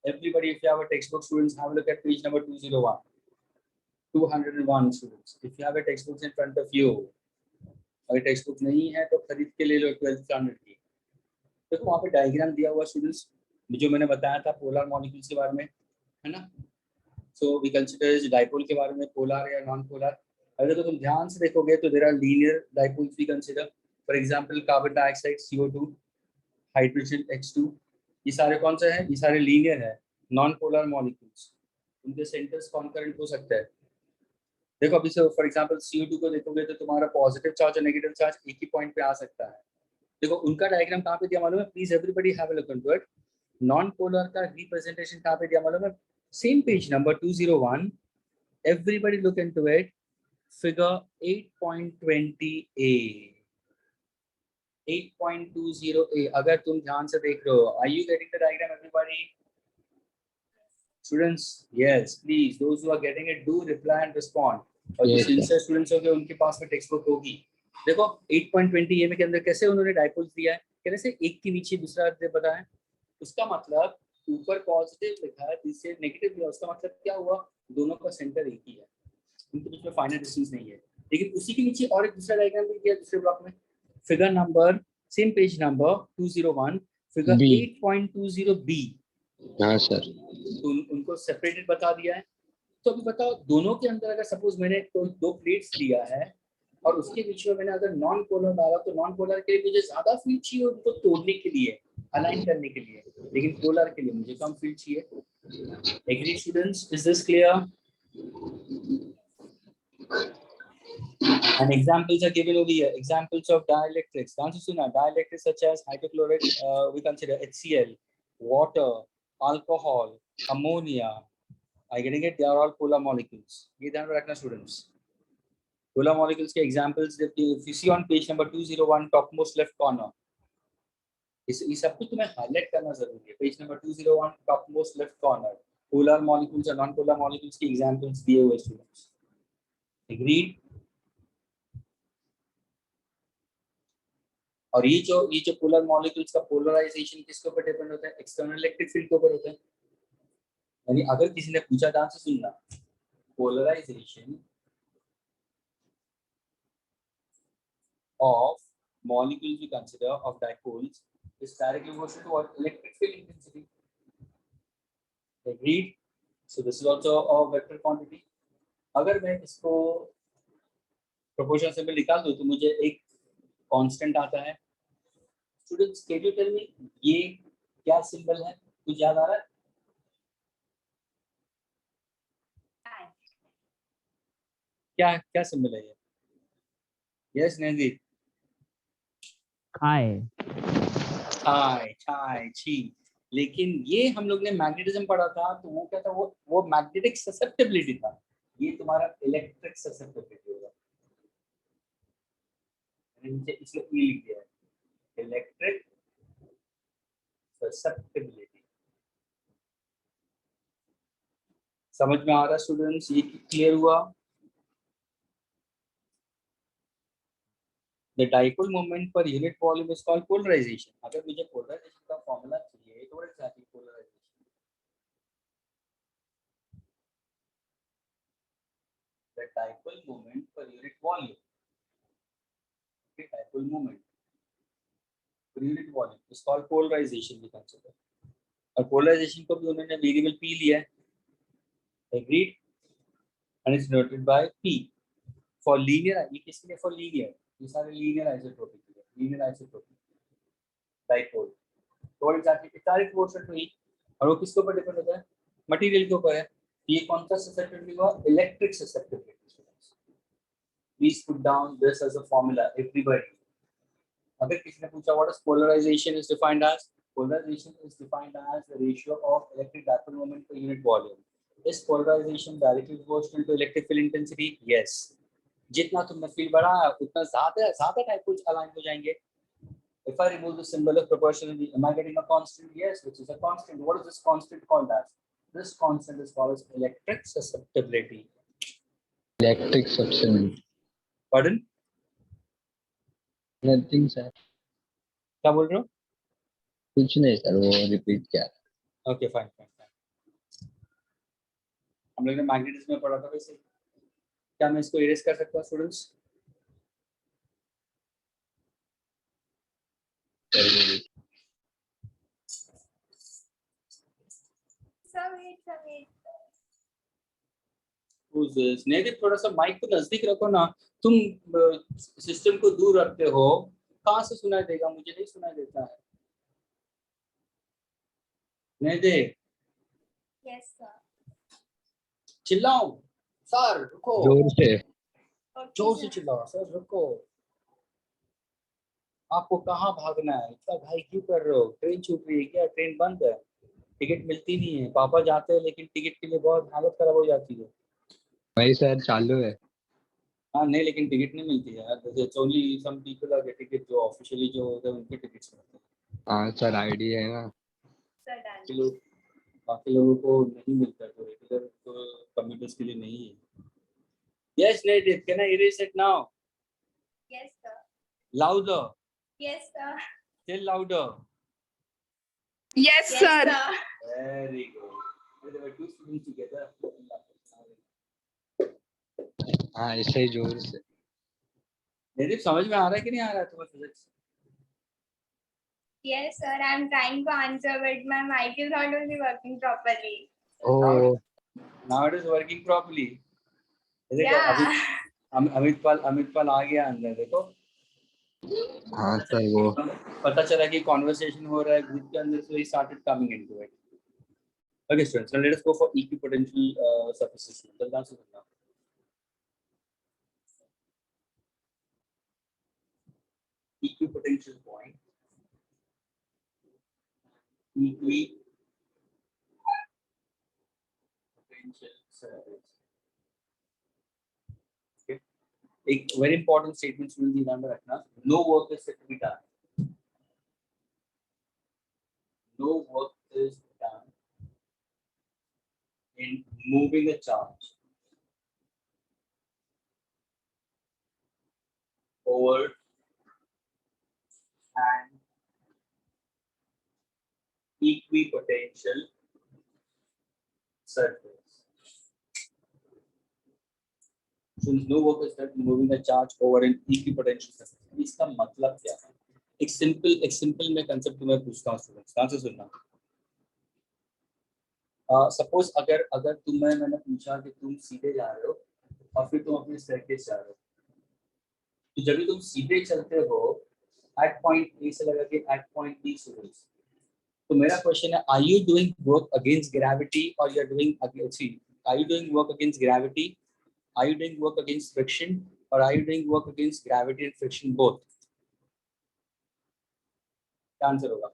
Everybody, if you have a textbook, students, have a look at page number 201. 201, students. If you have a textbook in front of you, अगर text book नहीं है तो खरीद के ले लो 12th standard की. देखो वहाँ पे डायग्राम दिया हुआ स्टूडेंट्स, जो मैंने बताया था पोलर मॉलिक्यूल्स के बारे में, है ना. सो वी कंसीडर डाइपोल के बारे में, पोलर या नॉन पोलर. अगर तो तुम ध्यान से देखोगे तो there are linear dipoles we consider. For example carbon dioxide CO2, hydrogen H2, ये सारे कौन से हैं? ये सारे लीनियर है, नॉन पोलर मॉलिक्यूल्स. उनके सेंटर्स कॉन्करेंट हो सकता है. देखो अभी से फॉर एग्जांपल CO2 को देखोगे तो तुम्हारा पॉजिटिव चार्ज और नेगेटिव चार्ज एक ही पॉइंट पे आ सकता है. देखो उनका डायग्राम कहाँ पे दिया मालूम है? Please everybody have a look into it. Non polar का रिप्रेजेंटेशन कहाँ पे दिया मालूम है? Same page number 201. Everybody look into it. Figure 8.20a. 8.20a. अगर तुम ध्यान से देख रहे हो, are you getting the diagram everybody? Students, yes, please. Those who are getting it, do reply and respond. और जो सिंसियर स्टूडेंट्स होंगे उनके पास में टेक्स्ट बुक होगी. देखो 8.20 में के अंदर कैसे उन्होंने डाइपोल्स दिया है, कैसे एक के नीचे दूसरा बताया. उसका मतलब ऊपर पॉजिटिव लिखा है, नीचे नेगेटिव लिखा है. उसका मतलब क्या हुआ? दोनों का सेंटर एक ही है, उनके बीच में फाइनल डिस्टेंस नहीं है. लेकिन उसी के नीचे और एक दूसरा डायग्राम भी दिया दूसरे ब्लॉक में. Figure number same page number 201, figure 8.20b. हाँ सर. तो उनको सेपरेटेड बता दिया है. तो अभी बताओ दोनों के अंदर अगर सपोज मैंने कोई दो प्लेट्स लिया है और उसके बीच में मैंने अगर नॉन पोलर डाला तो नॉन पोलर के लिए मुझे ज्यादा फील्ड चाहिए उनको तोड़ने के लिए, अलाइन करने के लिए, लेकिन पोलर के लिए मुझे कम फील्ड चाहिए। Agree students, is this clear? And examples are given over here. Examples of dielectrics. Can't you see now? Dielectrics such as hydrochloric, we consider HCl, water, alcohol, ammonia. Are you getting it? They are all polar molecules. ये ध्यान रखना students. Polar molecules के examples, if you see on page number 201, topmost left corner. इस सब कुछ तुम्हें highlight करना जरूरी है. Page number 201, topmost left corner. Polar molecules और non-polar molecules के examples दिए हुए students. Agreed? और ये जो पोलर मॉलिक्यूल्स का पोलराइजेशन किसके ऊपर डिपेंड होता है? एक्सटर्नल इलेक्ट्रिक फील्ड के ऊपर होता है। यानी अगर किसी ने पूछा ध्यान से सुनना, polarization of molecules we consider of dipoles is directly proportional to what? Electric field intensity. Agreed? So this is also a vector quantity. अगर मैं इसको प्रोपोर्शन से मैं निकाल दूं तो मुझे एक कांस्टेंट आता है। Students can you tell me ये क्या सिंबल है? कुछ याद आ रहा है? क्या क्या सिंबल है ये? यस नंदी, खाए छाई छाई छी। लेकिन ये हम लोग ने मैग्नेटिज्म पढ़ा था तो वो क्या था? वो मैग्नेटिक ससेप्टिबिलिटी था। ये तुम्हारा इलेक्ट्रिक ससेप्टिबिलिटी होगा। नीचे इसमें ई लिख दिया है, इलेक्ट्रिक ससेप्टिबिलिटी। समझ में आ रहा है स्टूडेंट्स? ये क्लियर हुआ? The dipole moment per unit volume is called polarization. अगर मुझे polarization का फॉर्मूला चाहिए तो what exactly polarization? The dipole moment per unit volume. Okay, dipole moment per unit volume is called polarization we consider. और polarization को भी उन्होंने variable p लिया है. Agreed? And it's noted by p. For linear, ये किसके लिए? For linear. ये सारे linear isotropic है. Linear isotropic. Dipole. तो exactly सारे proportional to E. और वो किसके ऊपर डिपेंड होता है? मटेरियल के ऊपर है। ये कौन सा ससेप्टिबिलिटी हुआ? Electric susceptibility. Please put down this as a formula everybody. अगर किसी ने पूछा what is polarization is defined as, polarization is defined as the ratio of electric dipole moment per unit volume. Is polarization directly proportional to electric field intensity? Yes. जितना तुमने field बढ़ाया उतना ज्यादा dipoles align हो जाएंगे। If I remove the symbol of proportionality, am I getting a constant? Yes, which is a constant. What is this constant called as? This constant is called as electric susceptibility. Electric substance. Pardon? Nothing sir, क्या बोल रहे हो? कुछ नहीं sir, वो repeat किया। Okay, fine, fine, fine. हम लोग ने मैग्नेटिज्म में पढ़ा था वैसे। क्या मैं इसको इरेज कर सकता हूँ स्टूडेंट्स? नहीं, थोड़ा सा माइक को नजदीक रखो ना। तुम सिस्टम को दूर रखते हो, कहाँ से सुनाई देगा? मुझे नहीं सुनाई देता है। नहीं दे। Yes, sir. चिल्लाओ सर, रुको। जोर से। Okay, जोर से sir. चिल्लाओ सर, रुको। आपको कहाँ भागना है? इतना भाई क्यों कर रहे हो? ट्रेन छूट रही है क्या? ट्रेन बंद है, टिकट मिलती नहीं है। पापा जाते हैं लेकिन टिकट के लिए बहुत हालत खराब हो जाती है। वही सर चालू है। हाँ नहीं, लेकिन टिकट नहीं मिलती है यार। It's only some people are getting it, जो ऑफिशियली जो होते हैं उनके टिकट्स मिलते हैं। हाँ सर, आईडी है ना। Sir, done. बाकी लोगों को नहीं मिलता, तो रेगुलर तो कम्यूटर्स के लिए नहीं है। Yes native, can I erase it now? Yes, sir. Louder, Yes, sir. Still louder. Yes, Yes, sir. sir. Very good. There were two students together. हाँ ऐसे ही जोर से। नेटिव समझ में आ रहा है कि नहीं आ रहा है तुम्हें physics? Yes, sir. I'm trying to answer, but my mic is not only working properly. ओ Now it is working properly. देखो Yeah. अमित पाल आ गया अंदर देखो. हाँ सर वो पता चला कि कॉन्वर्सेशन हो रहा है ग्रुप के अंदर, so he started coming into it. Okay students, now let us go for equipotential surfaces. जल्दी आंसर करना. Equipotential point. Equipotential surface. Okay. एक very important statement students ध्यान में रखना. No work is said to be done. No work is done in moving a charge over an equipotential surface. Since no work is done in moving a charge over an equipotential surface. इसका मतलब क्या है? एक simple में concept तुम्हें पूछता हूँ students, ध्यान से सुनना. सपोज अगर मैंने पूछा कि तुम सीधे जा रहे हो और फिर तुम अपने स्टेयरकेस जा रहे हो, तो जब भी तुम सीधे चलते हो एट पॉइंट ए से लगा के एट पॉइंट बी स्टूडेंट्स, तो मेरा क्वेश्चन है, are you doing work against gravity और you are doing are you doing work against gravity, are you doing work against friction, और are you doing work against gravity and friction both? क्या answer होगा?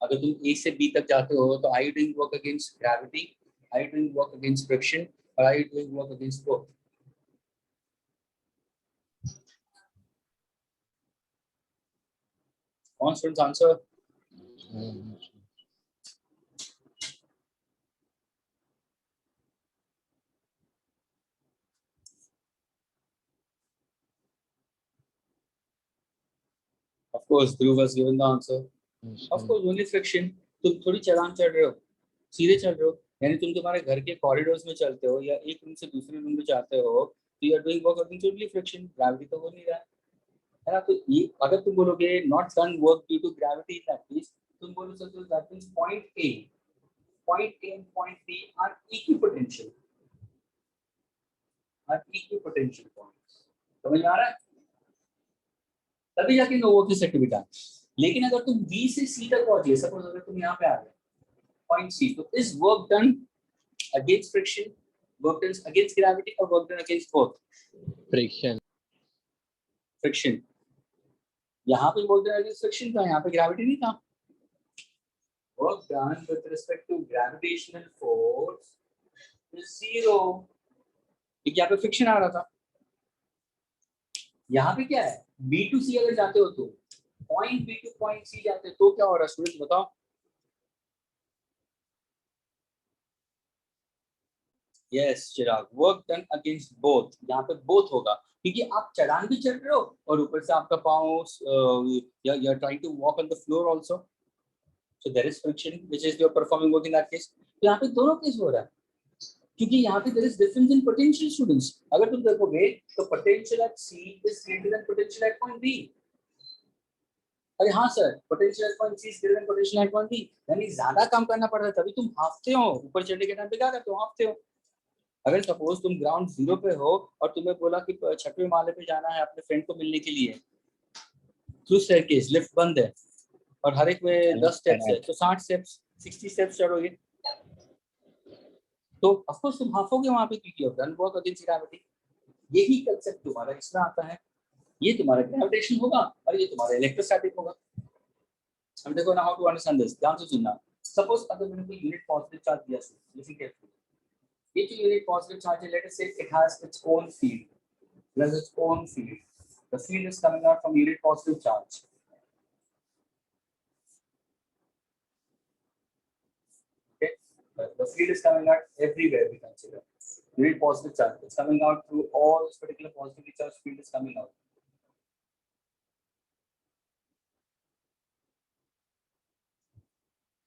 अगर तुम ए से B तक जाते हो तो are you doing work against gravity, are you doing work against friction, और are you doing work against both? कौन students answer? Of course, Dhruv has given the answer. Of course, only friction. तुम थोड़ी चढ़ान चढ़ रहे हो, सीधे चढ़ रहे हो, यानी तुम तुम्हारे घर के कॉरिडोर्स में चलते हो या एक रूम से दूसरे रूम में जाते हो, तो you are doing work against only friction, gravity तो हो नहीं रहा है ना. तो ये अगर तुम बोलोगे not done work due to gravity in that case, तुम बोल सकते हो that means point A and point B are equipotential, points. समझ में आ रहा है? तभी जाके no work is said to be done. लेकिन अगर तुम बी से सी तक पहुंचे, सपोज अगर तुम यहाँ पे आ गए पॉइंट सी, तो is work done against friction, work done against gravity, और work done against both? Friction. यहाँ पे वर्क डन अगेंस्ट फ्रिक्शन था, यहाँ पे ग्रेविटी नहीं था. Work done with respect to gravitational force is zero. यहाँ पे फ्रिक्शन आ रहा था. यहाँ पे क्या है, बी टू सी अगर जाते हो तो point B to point C जाते हो तो क्या हो रहा है स्टूडेंट्स बताओ? Yes Chirag, work done against both. यहाँ पे बोथ होगा क्योंकि आप चढ़ान भी चढ़ रहे हो और ऊपर से आपका पाँव you are trying to walk on the floor also, so there is friction which is your performing work in that case. तो यहाँ पे दोनों केस हो रहा है क्योंकि यहाँ पे there is difference in potential students. अगर तुम देखोगे तो potential at C is greater than potential at point B. अरे हाँ sir, potential at point C is greater than potential at point B, यानी ज्यादा काम करना पड़ रहा है, तभी तुम हाफते हो. ऊपर चढ़ने के टाइम पे क्या करते हो? हाफते हो. अगर सपोज तुम ग्राउंड जीरो पे हो और तुम्हें बोला कि 6वें माले पे जाना है अपने फ्रेंड को मिलने के लिए, थ्रू स्टेयरकेस, लिफ्ट बंद है और हर एक में 10 स्टेप्स है, तो 60 स्टेप्स 60 स्टेप्स चढ़ोगे तो ऑफ कोर्स तुम हाफोगे वहां पे क्योंकि of done work against gravity. यही कांसेप्ट तुम्हारा इसमें आता है. ये तुम्हारा ग्रेविटेशन होगा और ये तुम्हारा इलेक्ट्रोस्टैटिक होगा. अब देखो ना हाउ टू अंडरस्टैंड दिस, ध्यान से सुनना. सपोज अगर मैंने कोई यूनिट पॉजिटिव चार्ज दिया, लिसन केयरफुली. ये जो यूनिट पॉजिटिव चार्ज है, लेट अस से it has its own field. There's its own field. The field is coming out from unit positive charge. Okay, the field is coming out everywhere. We consider unit positive charge. It's coming out through all this particular positively charged field is coming out.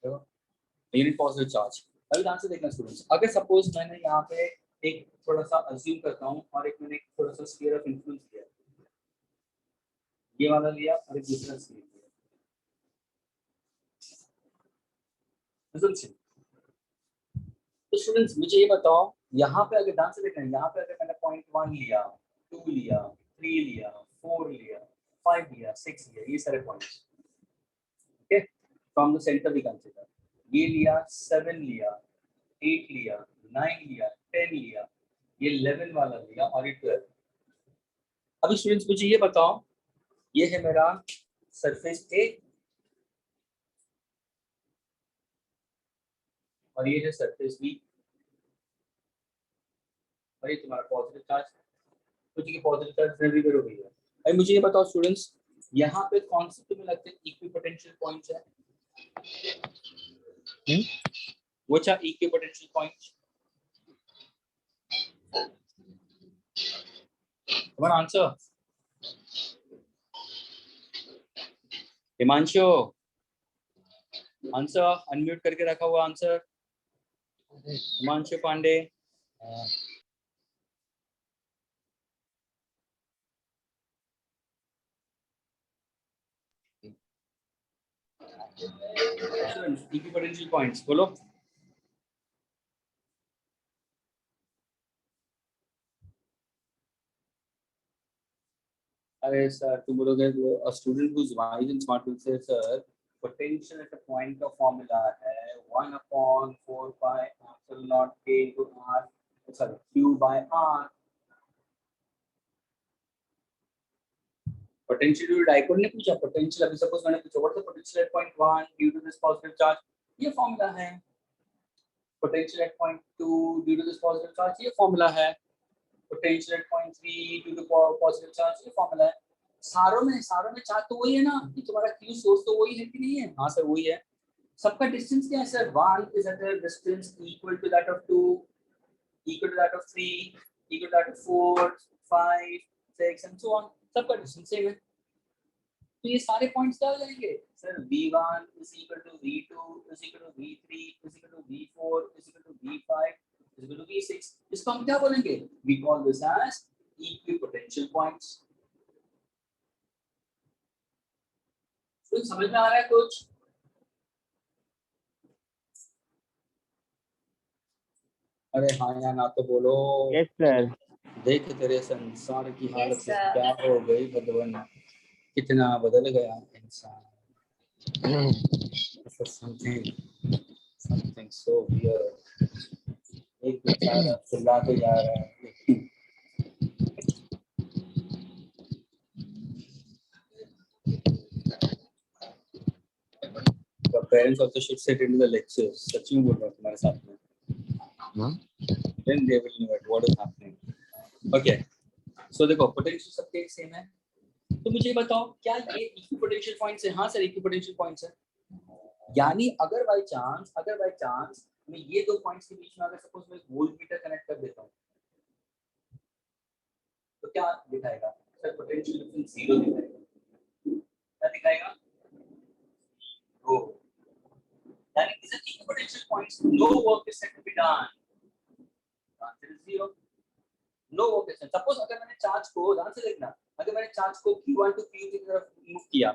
So, unit positive charge. अभी ध्यान से देखना students. अगर suppose मैंने यहाँ पे एक थोड़ा सा अज्यूम करता हूँ और एक मैंने थोड़ा सा स्फीयर ऑफ इन्फ्लुएंस लिया, ये वाला लिया और एक दूसरा स्फीयर लिया. Assumption. तो स्टूडेंट्स मुझे ये बताओ, यहाँ पे अगर ध्यान से देखना, यहाँ पे अगर मैंने 0.1 लिया, 2 लिया, 3 लिया, 4 लिया, 5 लिया, 6 लिया, ये सारे points, okay, from the centre we consider, ये लिया, 7 लिया, 8 लिया, 9 लिया, 10 लिया, ये 11 वाला लिया और ये 12। अभी स्टूडेंट्स मुझे ये बताओ, ये है मेरा सरफेस ए और ये है सरफेस बी और ये तुम्हारा पॉजिटिव चार्ज, तो ठीक है, पॉजिटिव चार्ज एवरीवेयर हो गई है। अभी मुझे ये बताओ स्टूडेंट्स, यहाँ पे कौन से तुम्हें लगते हैं इक्विपोटेंशियल पॉइंट्स है? Which are equipotential points? Come on, answer. Himanshu, answer unmute करके रखा हुआ answer. Himanshu Pandey, equipotential points बोलो। अरे सर तुम बोलोगे, a student who's wise and smart will say, sir, potential at a point का formula है 1/4 pi epsilon naught k into r, sorry, q by r। Potential due to dipole ने पूछा, potential अभी suppose मैंने पूछा what is potential at point 1 due to this positive charge, ये formula है। Potential at point 2 due to this positive charge, ये formula है। Potential at point 3 due to positive charge, ये फार्मूला है। सारों में चार्ज तो वही है ना, कि तुम्हारा क्यू सोर्स तो वही है कि नहीं है? हाँ सर वही है। सबका डिस्टेंस क्या है sir? 1 is at a distance equal to that of 2, equal to that of 3, equal to that of 4, 5, 6 and so on, सबका डिस्टेंस सेम है। तो ये सारे पॉइंट्स क्या हो जाएंगे sir? v1 is equal to v2 is equal to v3 is equal to v4 is equal to v5 is equal to v6। इसको हम क्या बोलेंगे? we call this as equipotential points। तो समझ में आ रहा है कुछ? अरे हाँ या ना तो बोलो। Yes sir. देख तेरे संसार की हालत Yes, sir. क्या हो गई भगवान, कितना बदल गया इंसान। something so weird। एक बेचारा चिल्लाते जा रहा है। The parents also should sit into the lectures। सच में बोल रहा हूँ तुम्हारे साथ में। Then they will know what is happening। Okay, so देखो पोटेंशियल सबके सेम है, तो मुझे बताओ क्या ये इक्विपोटेंशियल पॉइंट्स है? हाँ सर इक्विपोटेंशियल पॉइंट्स है। यानी अगर बाय चांस मैं ये दो पॉइंट्स के बीच में अगर सपोज मैं वोल्टमीटर कनेक्ट कर देता हूँ तो क्या दिखाएगा सर? पोटेंशियल डिफरेंस 0 दिखाएगा। क्या दिखाएगा? नो। यानी these are equipotential points, no work is said to be done, answer is 0। No work is. Suppose अगर मैंने चार्ज को, ध्यान से देखना, अगर मैंने चार्ज को q1 टू q की तरफ मूव किया,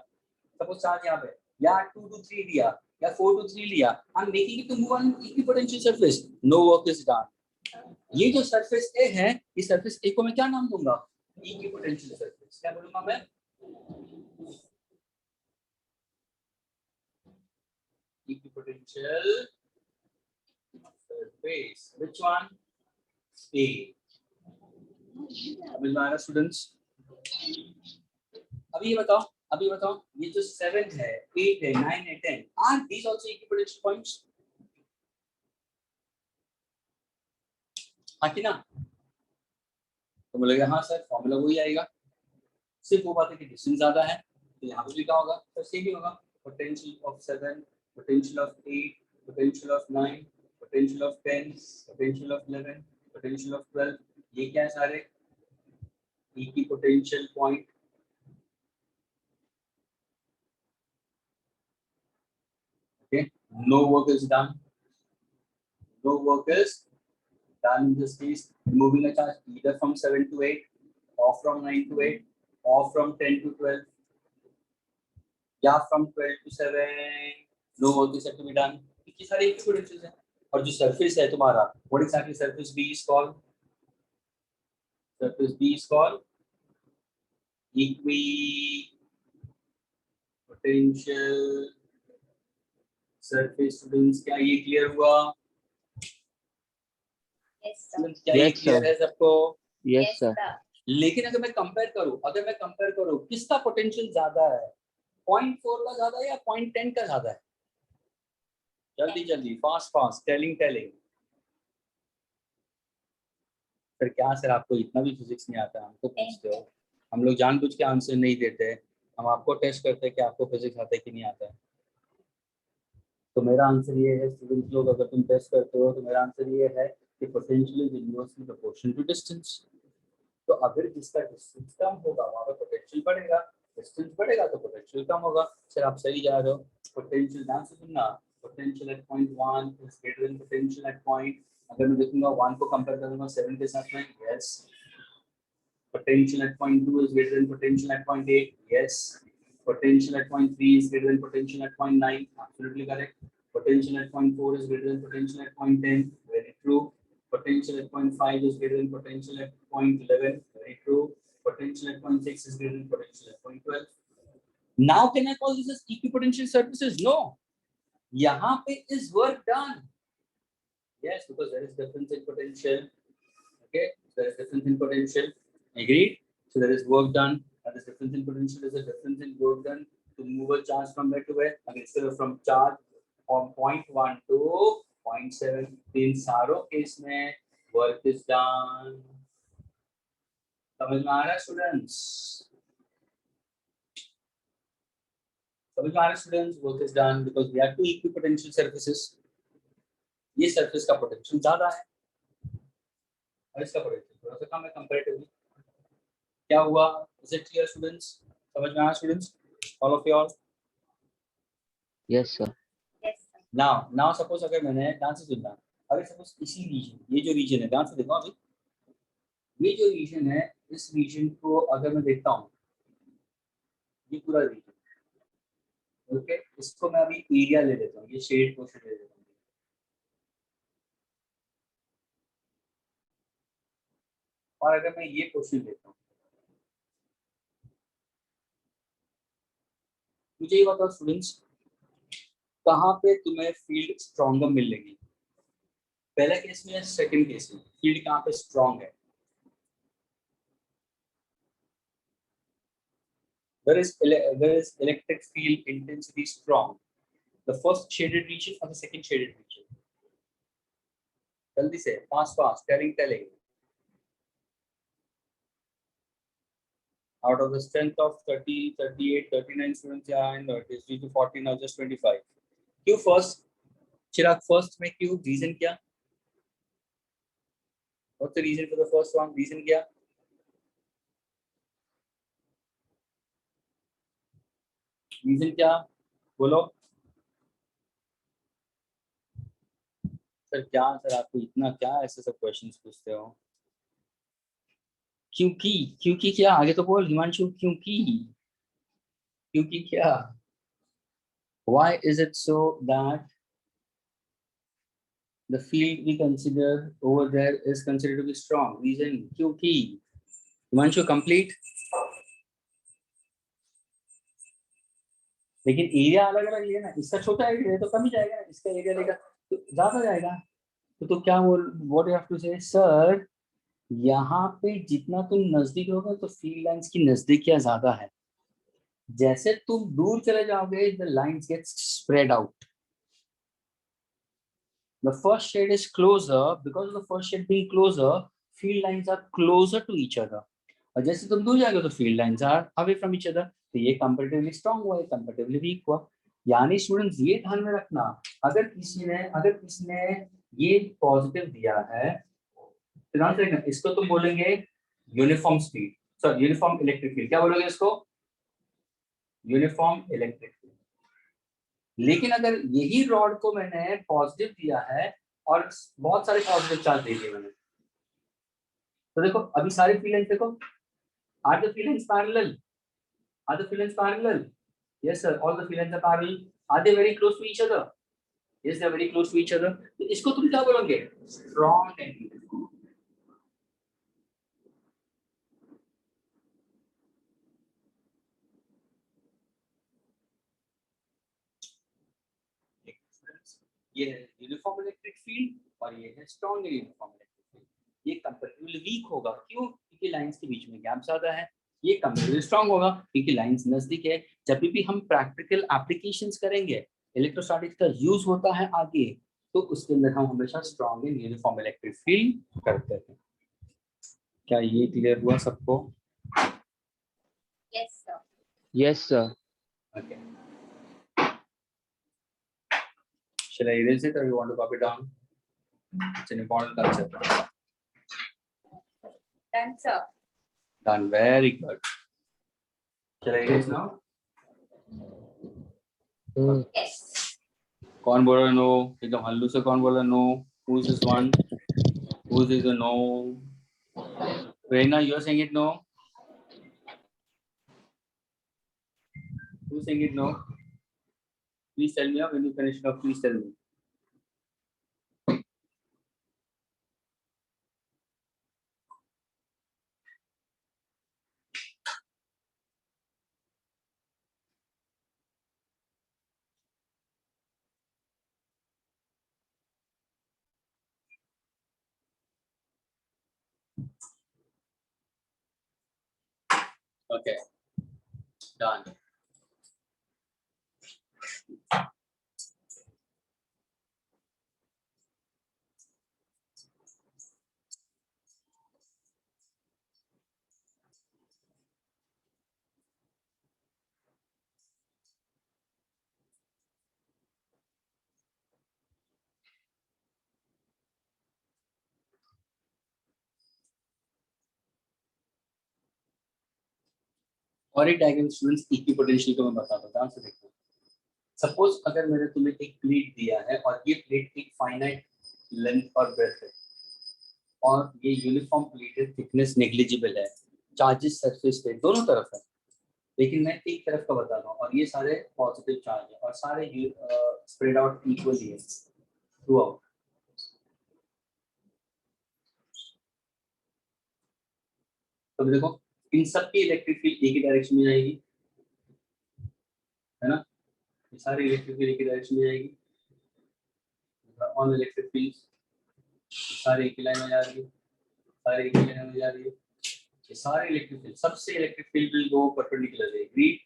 सपोज चार्ज यहाँ पे, या 2 टू 3 लिया या 4 टू 3 लिया, I am making it to move on equipotential surface, no work is done. ये जो सरफेस ए है, इस सरफेस ए को मैं क्या नाम दूंगा? Equipotential surface. क्या बोलूंगा मैं? Equipotential surface. Which one? A. समझ में आ रहा स्टूडेंट्स? अभी बताओ ये जो 7 है, 8 है, 9 है, 10 are these also equipotential points? हाँ कि ना? तो बोलेगा हाँ सर फॉर्मूला वही आएगा, सिर्फ वो बात है कि डिस्टेंस ज्यादा है, तो यहाँ पे भी क्या होगा? तो सेम ही होगा। Potential of 7, potential of 8, potential of 9, potential of 10, potential of 11, potential of 12, ये क्या है सारे? Equipotential point. Okay, no work is done in this case, moving a charge either from 7 to 8 or from 9 to 8 or from 10 to 12 या from 12 to 7, no work is said to be done। ये सारे इक्विपोटेंशियल्स हैं। और जो surface है तुम्हारा, what exactly surface B is called? Surface B is called equipotential surface. Students क्या ये क्लियर हुआ? Yes, sir. स्टूडेंट्स क्या ये Yes, क्लियर sir. है सबको? Yes sir. लेकिन अगर मैं कंपेयर करूं किसका पोटेंशियल ज्यादा है? 0.4 का ज्यादा है या 0.10 का ज्यादा है? जल्दी फास्ट टेलिंग। सर क्या सर आपको इतना भी फिजिक्स नहीं आता? हमको पूछते हो, हम लोग जानबूझ के आंसर नहीं देते, हम आपको टेस्ट करते हैं कि आपको फिजिक्स आता है कि नहीं आता है। तो मेरा आंसर ये है स्टूडेंट्स लोग, अगर तुम टेस्ट करते हो तो मेरा आंसर ये है कि potential is inversely proportional to distance. तो अगर जिसका डिस्टेंस कम होगा वहाँ पर पोटेंशियल बढ़ेगा, डिस्टेंस बढ़ेगा तो पोटेंशियल कम होगा। सर आप सही जा रहे हो। पोटेंशियल ध्यान से सुनना, potential at point 1 is greater than potential at point, अगर मैं देखूंगा 1 को कंपेयर करूंगा 7 के साथ में, yes. Potential at point 2 is greater than potential at point 8. Yes. Potential at point 3 is greater than potential at point 9. Absolutely correct. Potential at point 4 is greater than potential at point 10. Very true. Potential at point 5 is greater than potential at point 11. Very true. Potential at point 6 is greater than potential at point 12. Now can I call this as equipotential surfaces? No. यहाँ पे is work done. Yes, because there is difference in potential. Okay, there is difference in potential. Agreed. So there is work done. That is difference in potential. Is a difference in work done to move a charge from where to where. Again, instead of from charge from 0.1 to 0.7. In सारों case में work is done. समझ में आ रहा है students? समझ में आ रहा है students? Work is done because we have two equipotential surfaces. ये surface का potential ज़्यादा है और इसका potential थोड़ा सा कम है comparatively. क्या हुआ? Is it clear students? समझ में आया students? All of you all? Yes sir. Yes, sir. Now suppose अगर मैंने ध्यान से सुनना, अगर suppose इसी रीजन, ये जो रीजन है, ध्यान से देखो अभी, ये जो रीजन है, इस रीजन को अगर मैं देखता हूँ, ये पूरा रीजन, ओके, इसको मैं अभी एरिया ले लेता हूँ, ये शेड पोर्शन ले लेता हूँ, और अगर मैं ये पोर्शन लेता हूँ, मुझे ये बताओ स्टूडेंट्स, कहाँ पे तुम्हें फील्ड स्ट्रॉन्गर मिलेगी? पहला केस में या सेकंड केस में फील्ड कहाँ पे स्ट्रॉन्ग है? Where is electric field intensity strong? The first shaded region or the second shaded region? जल्दी से, fast, telling. Out of the strength of 30, 38, 39 students, yeah, and it is 3 to 40 now, just 25. क्यों first? चिराग first में क्यों? Reason क्या? What's the reason for the first one? Reason क्या? Reason क्या? बोलो. Sir क्या सर आपको इतना क्या ऐसे सब क्वेश्चंस पूछते हो? क्योंकि क्या? आगे तो बोल हिमांशु, क्योंकि क्या? Why is it so that the field we consider over there is considered to be strong? Reason क्योंकि. हिमांशु complete. लेकिन एरिया अलग अलग लिया ना, इसका छोटा एरिया है तो कम ही जाएगा, इसका एरिया लेगा तो ज्यादा जाएगा. तो क्या बोल, व्हाट यू हैव टू से सर, यहाँ पे जितना तुम नजदीक होगे तो फील्ड लाइंस की नजदीकियां ज्यादा है, जैसे तुम दूर चले जाओगे the lines get spread out. The first shade is closer, because of the first shade being closer, field lines are closer to each other. और जैसे तुम दूर जाओगे तो field lines are away from each other. तो ये comparatively strong हुआ, ये comparatively weak हुआ. यानी स्टूडेंट्स ये ध्यान में रखना, अगर किसी ने ये पॉजिटिव दिया है तो ध्यान से रखना, इसको तुम बोलेंगे uniform speed, sorry uniform electric field. क्या बोलोगे इसको? Uniform electric field. लेकिन अगर यही रॉड को मैंने पॉजिटिव दिया है और बहुत सारे पॉजिटिव चार्ज दे दिए मैंने, तो देखो अभी सारे फील्ड लाइंस देखो, are the field lines parallel? Are the field lines parallel? Yes sir, all the field lines are parallel. Are they very close to each other? Yes, they are very close to each other. तो इसको तुम क्या बोलोगे? Strong and uniform. ये है uniform electric field और ये है स्ट्रॉन्ग यूनिफॉर्म इलेक्ट्रिक फील्ड. ये कंपैरेटिवली वीक होगा. क्यों? क्योंकि लाइंस के बीच में गैप ज्यादा है. ये कंपैरेटिवली स्ट्रॉन्ग होगा क्योंकि लाइंस नजदीक है. जब भी हम प्रैक्टिकल एप्लीकेशंस करेंगे, इलेक्ट्रोस्टैटिक्स का यूज होता है आगे, तो उसके अंदर हम हमेशा strong and uniform electric field करते हैं. क्या ये क्लियर हुआ सबको? Yes, sir. Yes, sir. Okay. Shall I erase it or you want to copy down? It's an important concept. Done, sir. Done. Very good. Shall I erase now? Yes. कौन बोल रहा no? एकदम हल्लू से कौन बोल रहा no? Who's this one? Who's this a no? Reina, you're saying it no? Who's saying it no? Please tell me when you finish now. Please tell me. Okay. Done. और एक डायग्राम स्टूडेंट्स इक्विपोटेंशियल को मैं बताता हूं. ध्यान से देखो. Suppose अगर मैंने तुम्हें एक प्लेट दिया है और ये प्लेट एक फाइनाइट लेंथ और ब्रेथ है और ये यूनिफॉर्म प्लेट है, थिकनेस नेग्लिजिबल है, चार्जेस सरफेस पे दोनों तरफ है, लेकिन मैं एक तरफ का बता रहा हूँ और ये सारे पॉजिटिव चार्ज है और सारे स्प्रेड आउट इक्वली है थ्रू आउट. तो देखो इन सब की इलेक्ट्रिक फील्ड एक ही डायरेक्शन में जाएगी, है ना? ये सारी इलेक्ट्रिक फील्ड एक ही डायरेक्शन में जाएगी. ऑन इलेक्ट्रिक फील्ड सारे एक ही लाइन में जा रही है, सारे एक ही लाइन में जा रही है. ये सारे इलेक्ट्रिक फील्ड, सबसे electric field will go perpendicular है, grid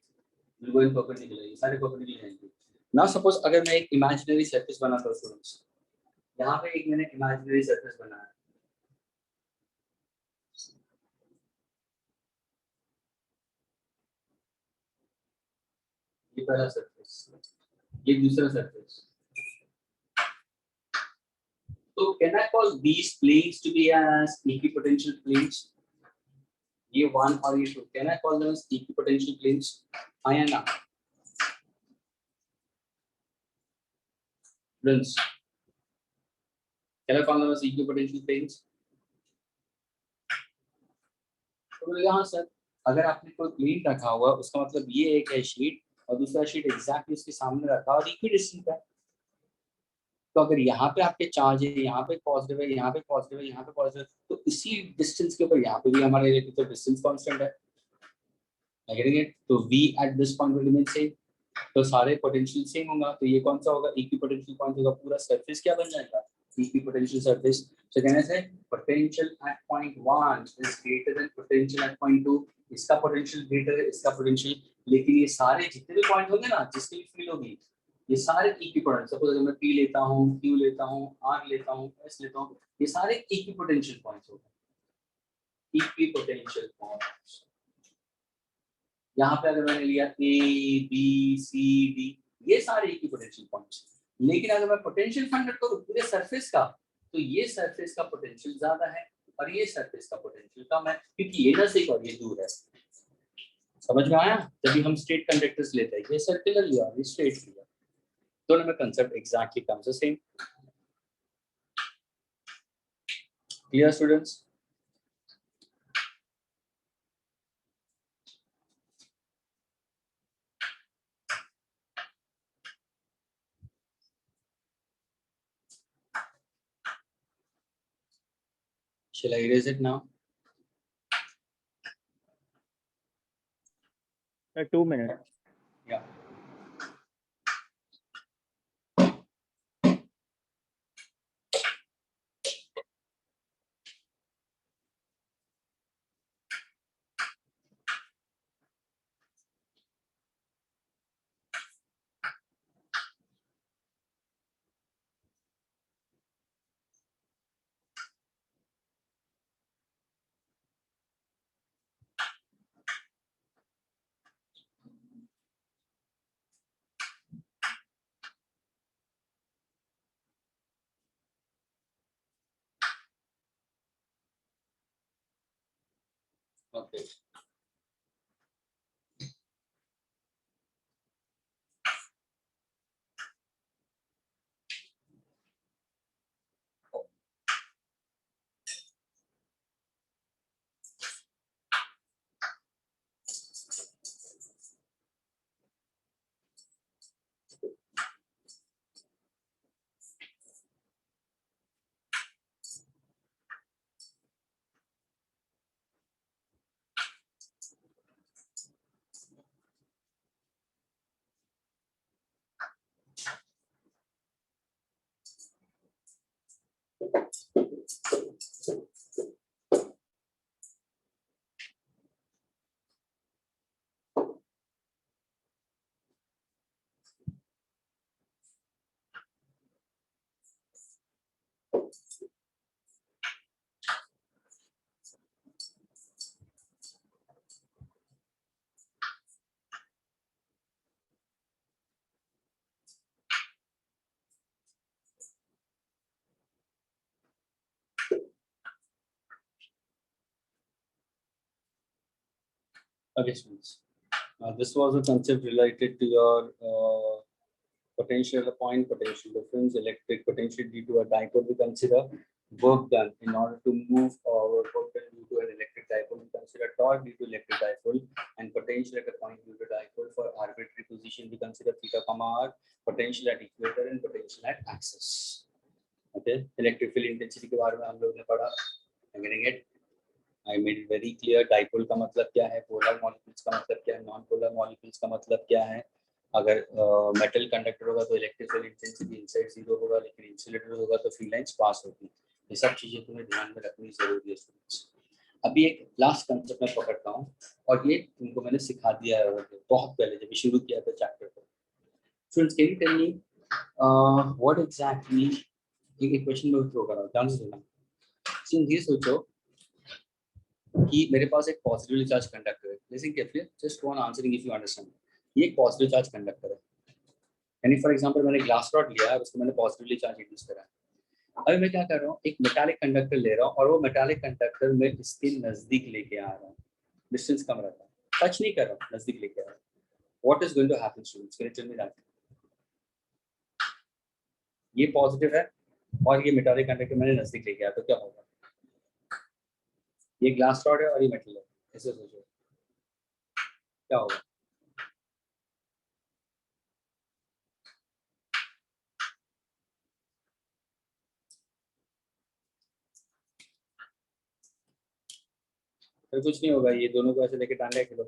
will go in perpendicular. ये सारे परपेंडिकुलर जाएंगे. नाउ सपोज अगर मैं एक इमेजिनरी सरफेस बनाता हूं स्टूडेंट्स, यहाँ पे एक मैंने इमेजिनरी सरफेस बनाया, ये पहला सरफेस, ये दूसरा surface. So can I call these planes to be as equipotential planes? ये one और ये two. Can I call them as equipotential planes? हाँ या ना? Friends, can I call them as equipotential planes? तो बोलेगा हाँ सर. अगर आपने कोई प्लेन रखा हुआ उसका मतलब ये एक है शीट और दूसरा शीट एग्जैक्टली उसके सामने रखा और इक्विडिस्टेंट है. तो अगर यहाँ पे आपके चार्ज है, यहाँ पे पॉजिटिव है, यहाँ पे पॉजिटिव है, यहाँ पे पॉजिटिव है, तो इसी डिस्टेंस के ऊपर यहाँ पे भी हमारा इलेक्ट्रिकल डिस्टेंस कांस्टेंट है. तो V at this point will remain same. तो सारे पोटेंशियल सेम होगा. तो ये कौन सा होगा? इक्विपोटेंशियल पॉइंट होगा. पूरा सरफेस क्या बन जाएगा? Equipotential surface. तो कहने से potential at point 1 is greater than potential at point 2. इसका पोटेंशियल ग्रेटर है, इसका पोटेंशियल, लेकिन ये सारे जितने भी पॉइंट होंगे ना, जिसकी भी फील्ड होगी, ये सारे इक्विपोटेंशियल. सपोज अगर मैं P लेता हूँ, Q लेता हूँ, R लेता हूँ, S लेता हूँ, ये सारे इक्विपोटेंशियल पॉइंट्स होंगे. Equipotential points. यहाँ पे अगर मैंने लिया A, B, C, D, ये सारे इक्विपोटेंशियल पॉइंट्स. लेकिन अगर मैं पोटेंशियल फाइंड आउट करूँ पूरे सरफेस का, तो ये सरफेस का पोटेंशियल ज्यादा है और ये सरफेस का पोटेंशियल कम है, क्योंकि ये नजदीक और ये दूर है. समझ में आया? जब भी हम स्ट्रेट कंडक्टर्स लेते हैं, ये सर्कुलर लिया और ये स्ट्रेट लिया, दोनों में concept exactly comes the same. Clear students? Shall I erase it now? 2 minutes. Yeah. Okay. Okay, students. This was a concept related to your potential at a point, potential difference, electric potential due to a dipole. We consider work done in order to move our work done due to an electric dipole. We consider torque due to electric dipole and potential at a point due to dipole. For arbitrary position, we consider theta comma r, potential at equator and potential at axis. Okay, electric field intensity के बारे में हम लोग ने पढ़ा. I'm getting it. I made it very clear. Dipole का मतलब क्या है, polar molecules का मतलब क्या है, non polar molecules का मतलब क्या है. अगर मेटल कंडक्टर होगा तो इलेक्ट्रिक फील्ड इंटेंसिटी इनसाइड 0 होगा, लेकिन इंसुलेटर होगा तो फील्ड लाइंस पास होगी. ये सब चीजें तुम्हें ध्यान में रखनी जरूरी है स्टूडेंट्स. अभी एक लास्ट कंसेप्ट मैं पकड़ता हूँ और ये तुमको मैंने सिखा दिया है बहुत पहले जब शुरू किया था चैप्टर को. Students can you tell me what exactly, एक क्वेश्चन में थ्रो कर रहा हूँ, ध्यान से सुनना. ये सोचो कि मेरे पास एक पॉजिटिवली चार्ज कंडक्टर है. Listen carefully, just one answering if you understand. ये एक पॉजिटिव चार्ज कंडक्टर है. यानी फॉर एग्जांपल मैंने ग्लास रॉड लिया है, उसको मैंने पॉजिटिवली चार्ज इंड्यूस करा है. अभी मैं क्या कर रहा हूँ, एक मेटालिक कंडक्टर ले रहा हूँ और वो मेटालिक कंडक्टर मैं इसके नजदीक लेके आ रहा हूँ. डिस्टेंस कम रहता है, टच नहीं कर रहा हूँ, नजदीक लेके आ रहा हूँ. What is going to happen students, can you tell me that? ये पॉजिटिव है और ये मेटालिक कंडक्टर मैंने नजदीक लेके आया तो क्या होगा? ये ग्लास रॉड है और ये मेटल है, ऐसे सोचो क्या होगा? फिर कुछ नहीं होगा, ये दोनों को ऐसे लेके टांगे खिलो.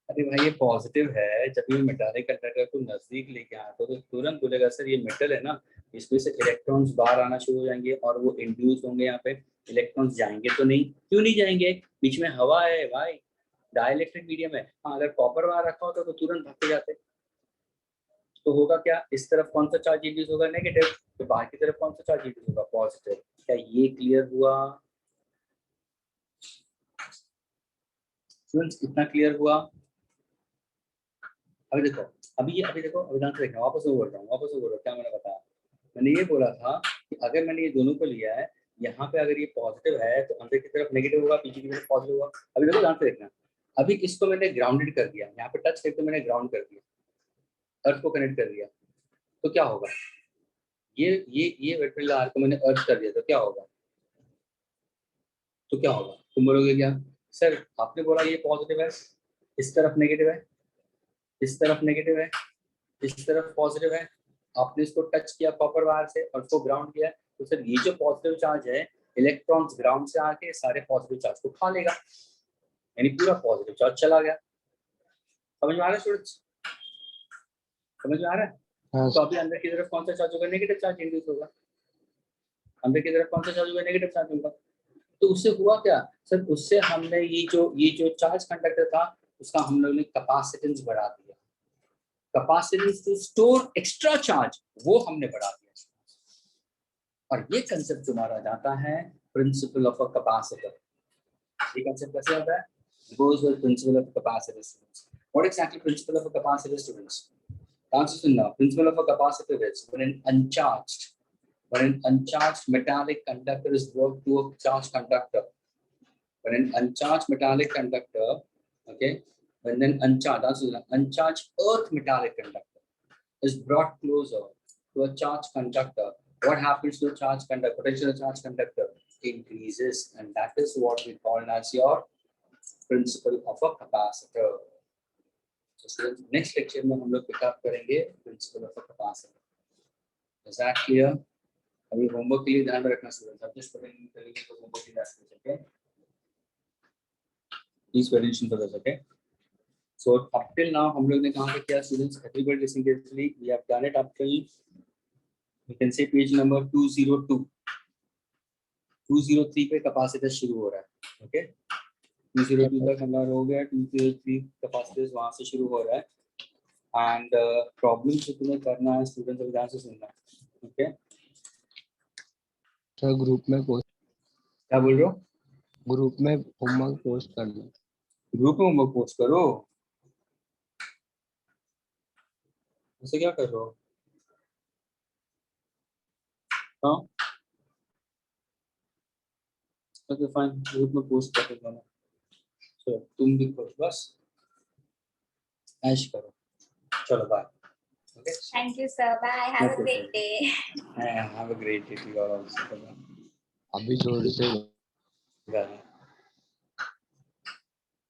अरे भाई ये पॉजिटिव है, जब ये मेटालिक कंडक्टर को नजदीक लेके आया तो तुरंत बोलेगा सर ये मेटल है ना, इसमें से इलेक्ट्रॉन्स बाहर आना शुरू हो जाएंगे और वो इंड्यूस होंगे. यहाँ पे इलेक्ट्रॉन्स जाएंगे तो नहीं, क्यों नहीं जाएंगे? बीच में हवा है भाई, डाइलेक्ट्रिक मीडियम है. हाँ, अगर कॉपर वहां रखा होता तो तुरंत भाग के जाते. तो होगा क्या, इस तरफ कौन सा चार्ज इंड्यूस होगा? नेगेटिव. तो बाहर की तरफ कौन सा चार्ज इंड्यूस होगा? पॉजिटिव. क्या ये क्लियर हुआ स्टूडेंट्स? इतना क्लियर हुआ? अभी देखो, अभी देखो, अभी ध्यान से देखना. वापस वो बोल रहा हूँ, क्या मैंने बताया. मैंने ये बोला था कि अगर मैंने ये दोनों को लिया है, यहाँ पे अगर ये पॉजिटिव है तो अंदर की तरफ नेगेटिव होगा, पीछे की तरफ पॉजिटिव होगा. अभी देखो ध्यान से देखना. अभी इसको मैंने ग्राउंडेड कर दिया, यहाँ पे टच करके मैंने ग्राउंड कर दिया, अर्थ को कनेक्ट कर दिया, तो क्या होगा? ये वेक्टर आर को मैंने अर्थ कर दिया तो क्या होगा? तुम बोलोगे क्या सर, आपने बोला ये पॉजिटिव है, इस तरफ नेगेटिव है, इस तरफ नेगेटिव है, इस तरफ पॉजिटिव है, आपने इसको टच किया कॉपर वायर से और उसको ग्राउंड किया, तो सर ये जो पॉजिटिव चार्ज है इलेक्ट्रॉन्स ग्राउंड से आके सारे पॉजिटिव चार्ज को खा लेगा, यानी पूरा पॉजिटिव चार्ज चला गया। समझ में आ रहा है स्टूडेंट्स? समझ में आ रहा है? हाँ तो अभी अंदर की तरफ कौन सा चार्ज होगा? नेगेटिव चार्ज इंड्यूस होगा। अंदर की तरफ कौन सा चार्ज होगा? नेगेटिव चार्ज होगा। तो उससे हुआ क्या सर? उससे हमने ये जो चार्ज कंडक्टर था उसका हम लोग ने कैपेसिटेंस बढ़ा दिया। Capacitance to store extra charge वो हमने बढ़ा दिया, और ये कंसेप्ट तुम्हारा जाता है प्रिंसिपल ऑफ अ कैपेसिटर। ये कंसेप्ट कैसे आता है? goes with principle of capacitor students. What exactly principle of a capacitor students? Answer to now. Principle of a capacitor is when an uncharged metallic conductor is brought to a charged conductor. When an uncharged metallic conductor, okay, when an uncharged earth metallic conductor is brought closer to a charged conductor, what happens to a charged conductor? Potential of a charged conductor increases, and that is what we call as your principle of a capacitor. So next lecture में हम लोग pick up करेंगे principle of a capacitor. Is that clear? अभी homework के लिए ध्यान में रखना स्टूडेंट्स, आप just पढ़ेंगे करेंगे तो होमवर्क की क्लास में, okay? Please pay attention for this, okay? So up till now हम लोग ने कहाँ पे किया students? Everybody listen carefully. We have done it up till you can say page number 202. 203 पे कैपेसिटर शुरू हो रहा है, okay? 202 तक हमारा हो गया, 203 कैपेसिटर वहां से शुरू हो रहा है। एंड प्रॉब्लम जो तुम्हें करना है स्टूडेंट्स ध्यान से सुनना, ओके? सर ग्रुप में पोस्ट, क्या बोल रहे हो? ग्रुप में होमवर्क पोस्ट करना। ग्रुप में होमवर्क पोस्ट करो, ऐसे क्या कर रहे हो? हाँ ओके फाइन, ग्रुप में पोस्ट कर देना। चलो तुम भी करो, बस ऐश करो। चलो bye, okay? Thank you, sir. Bye. Have a Okay, great day. have a great day to you all also. अभी जोर से Bye.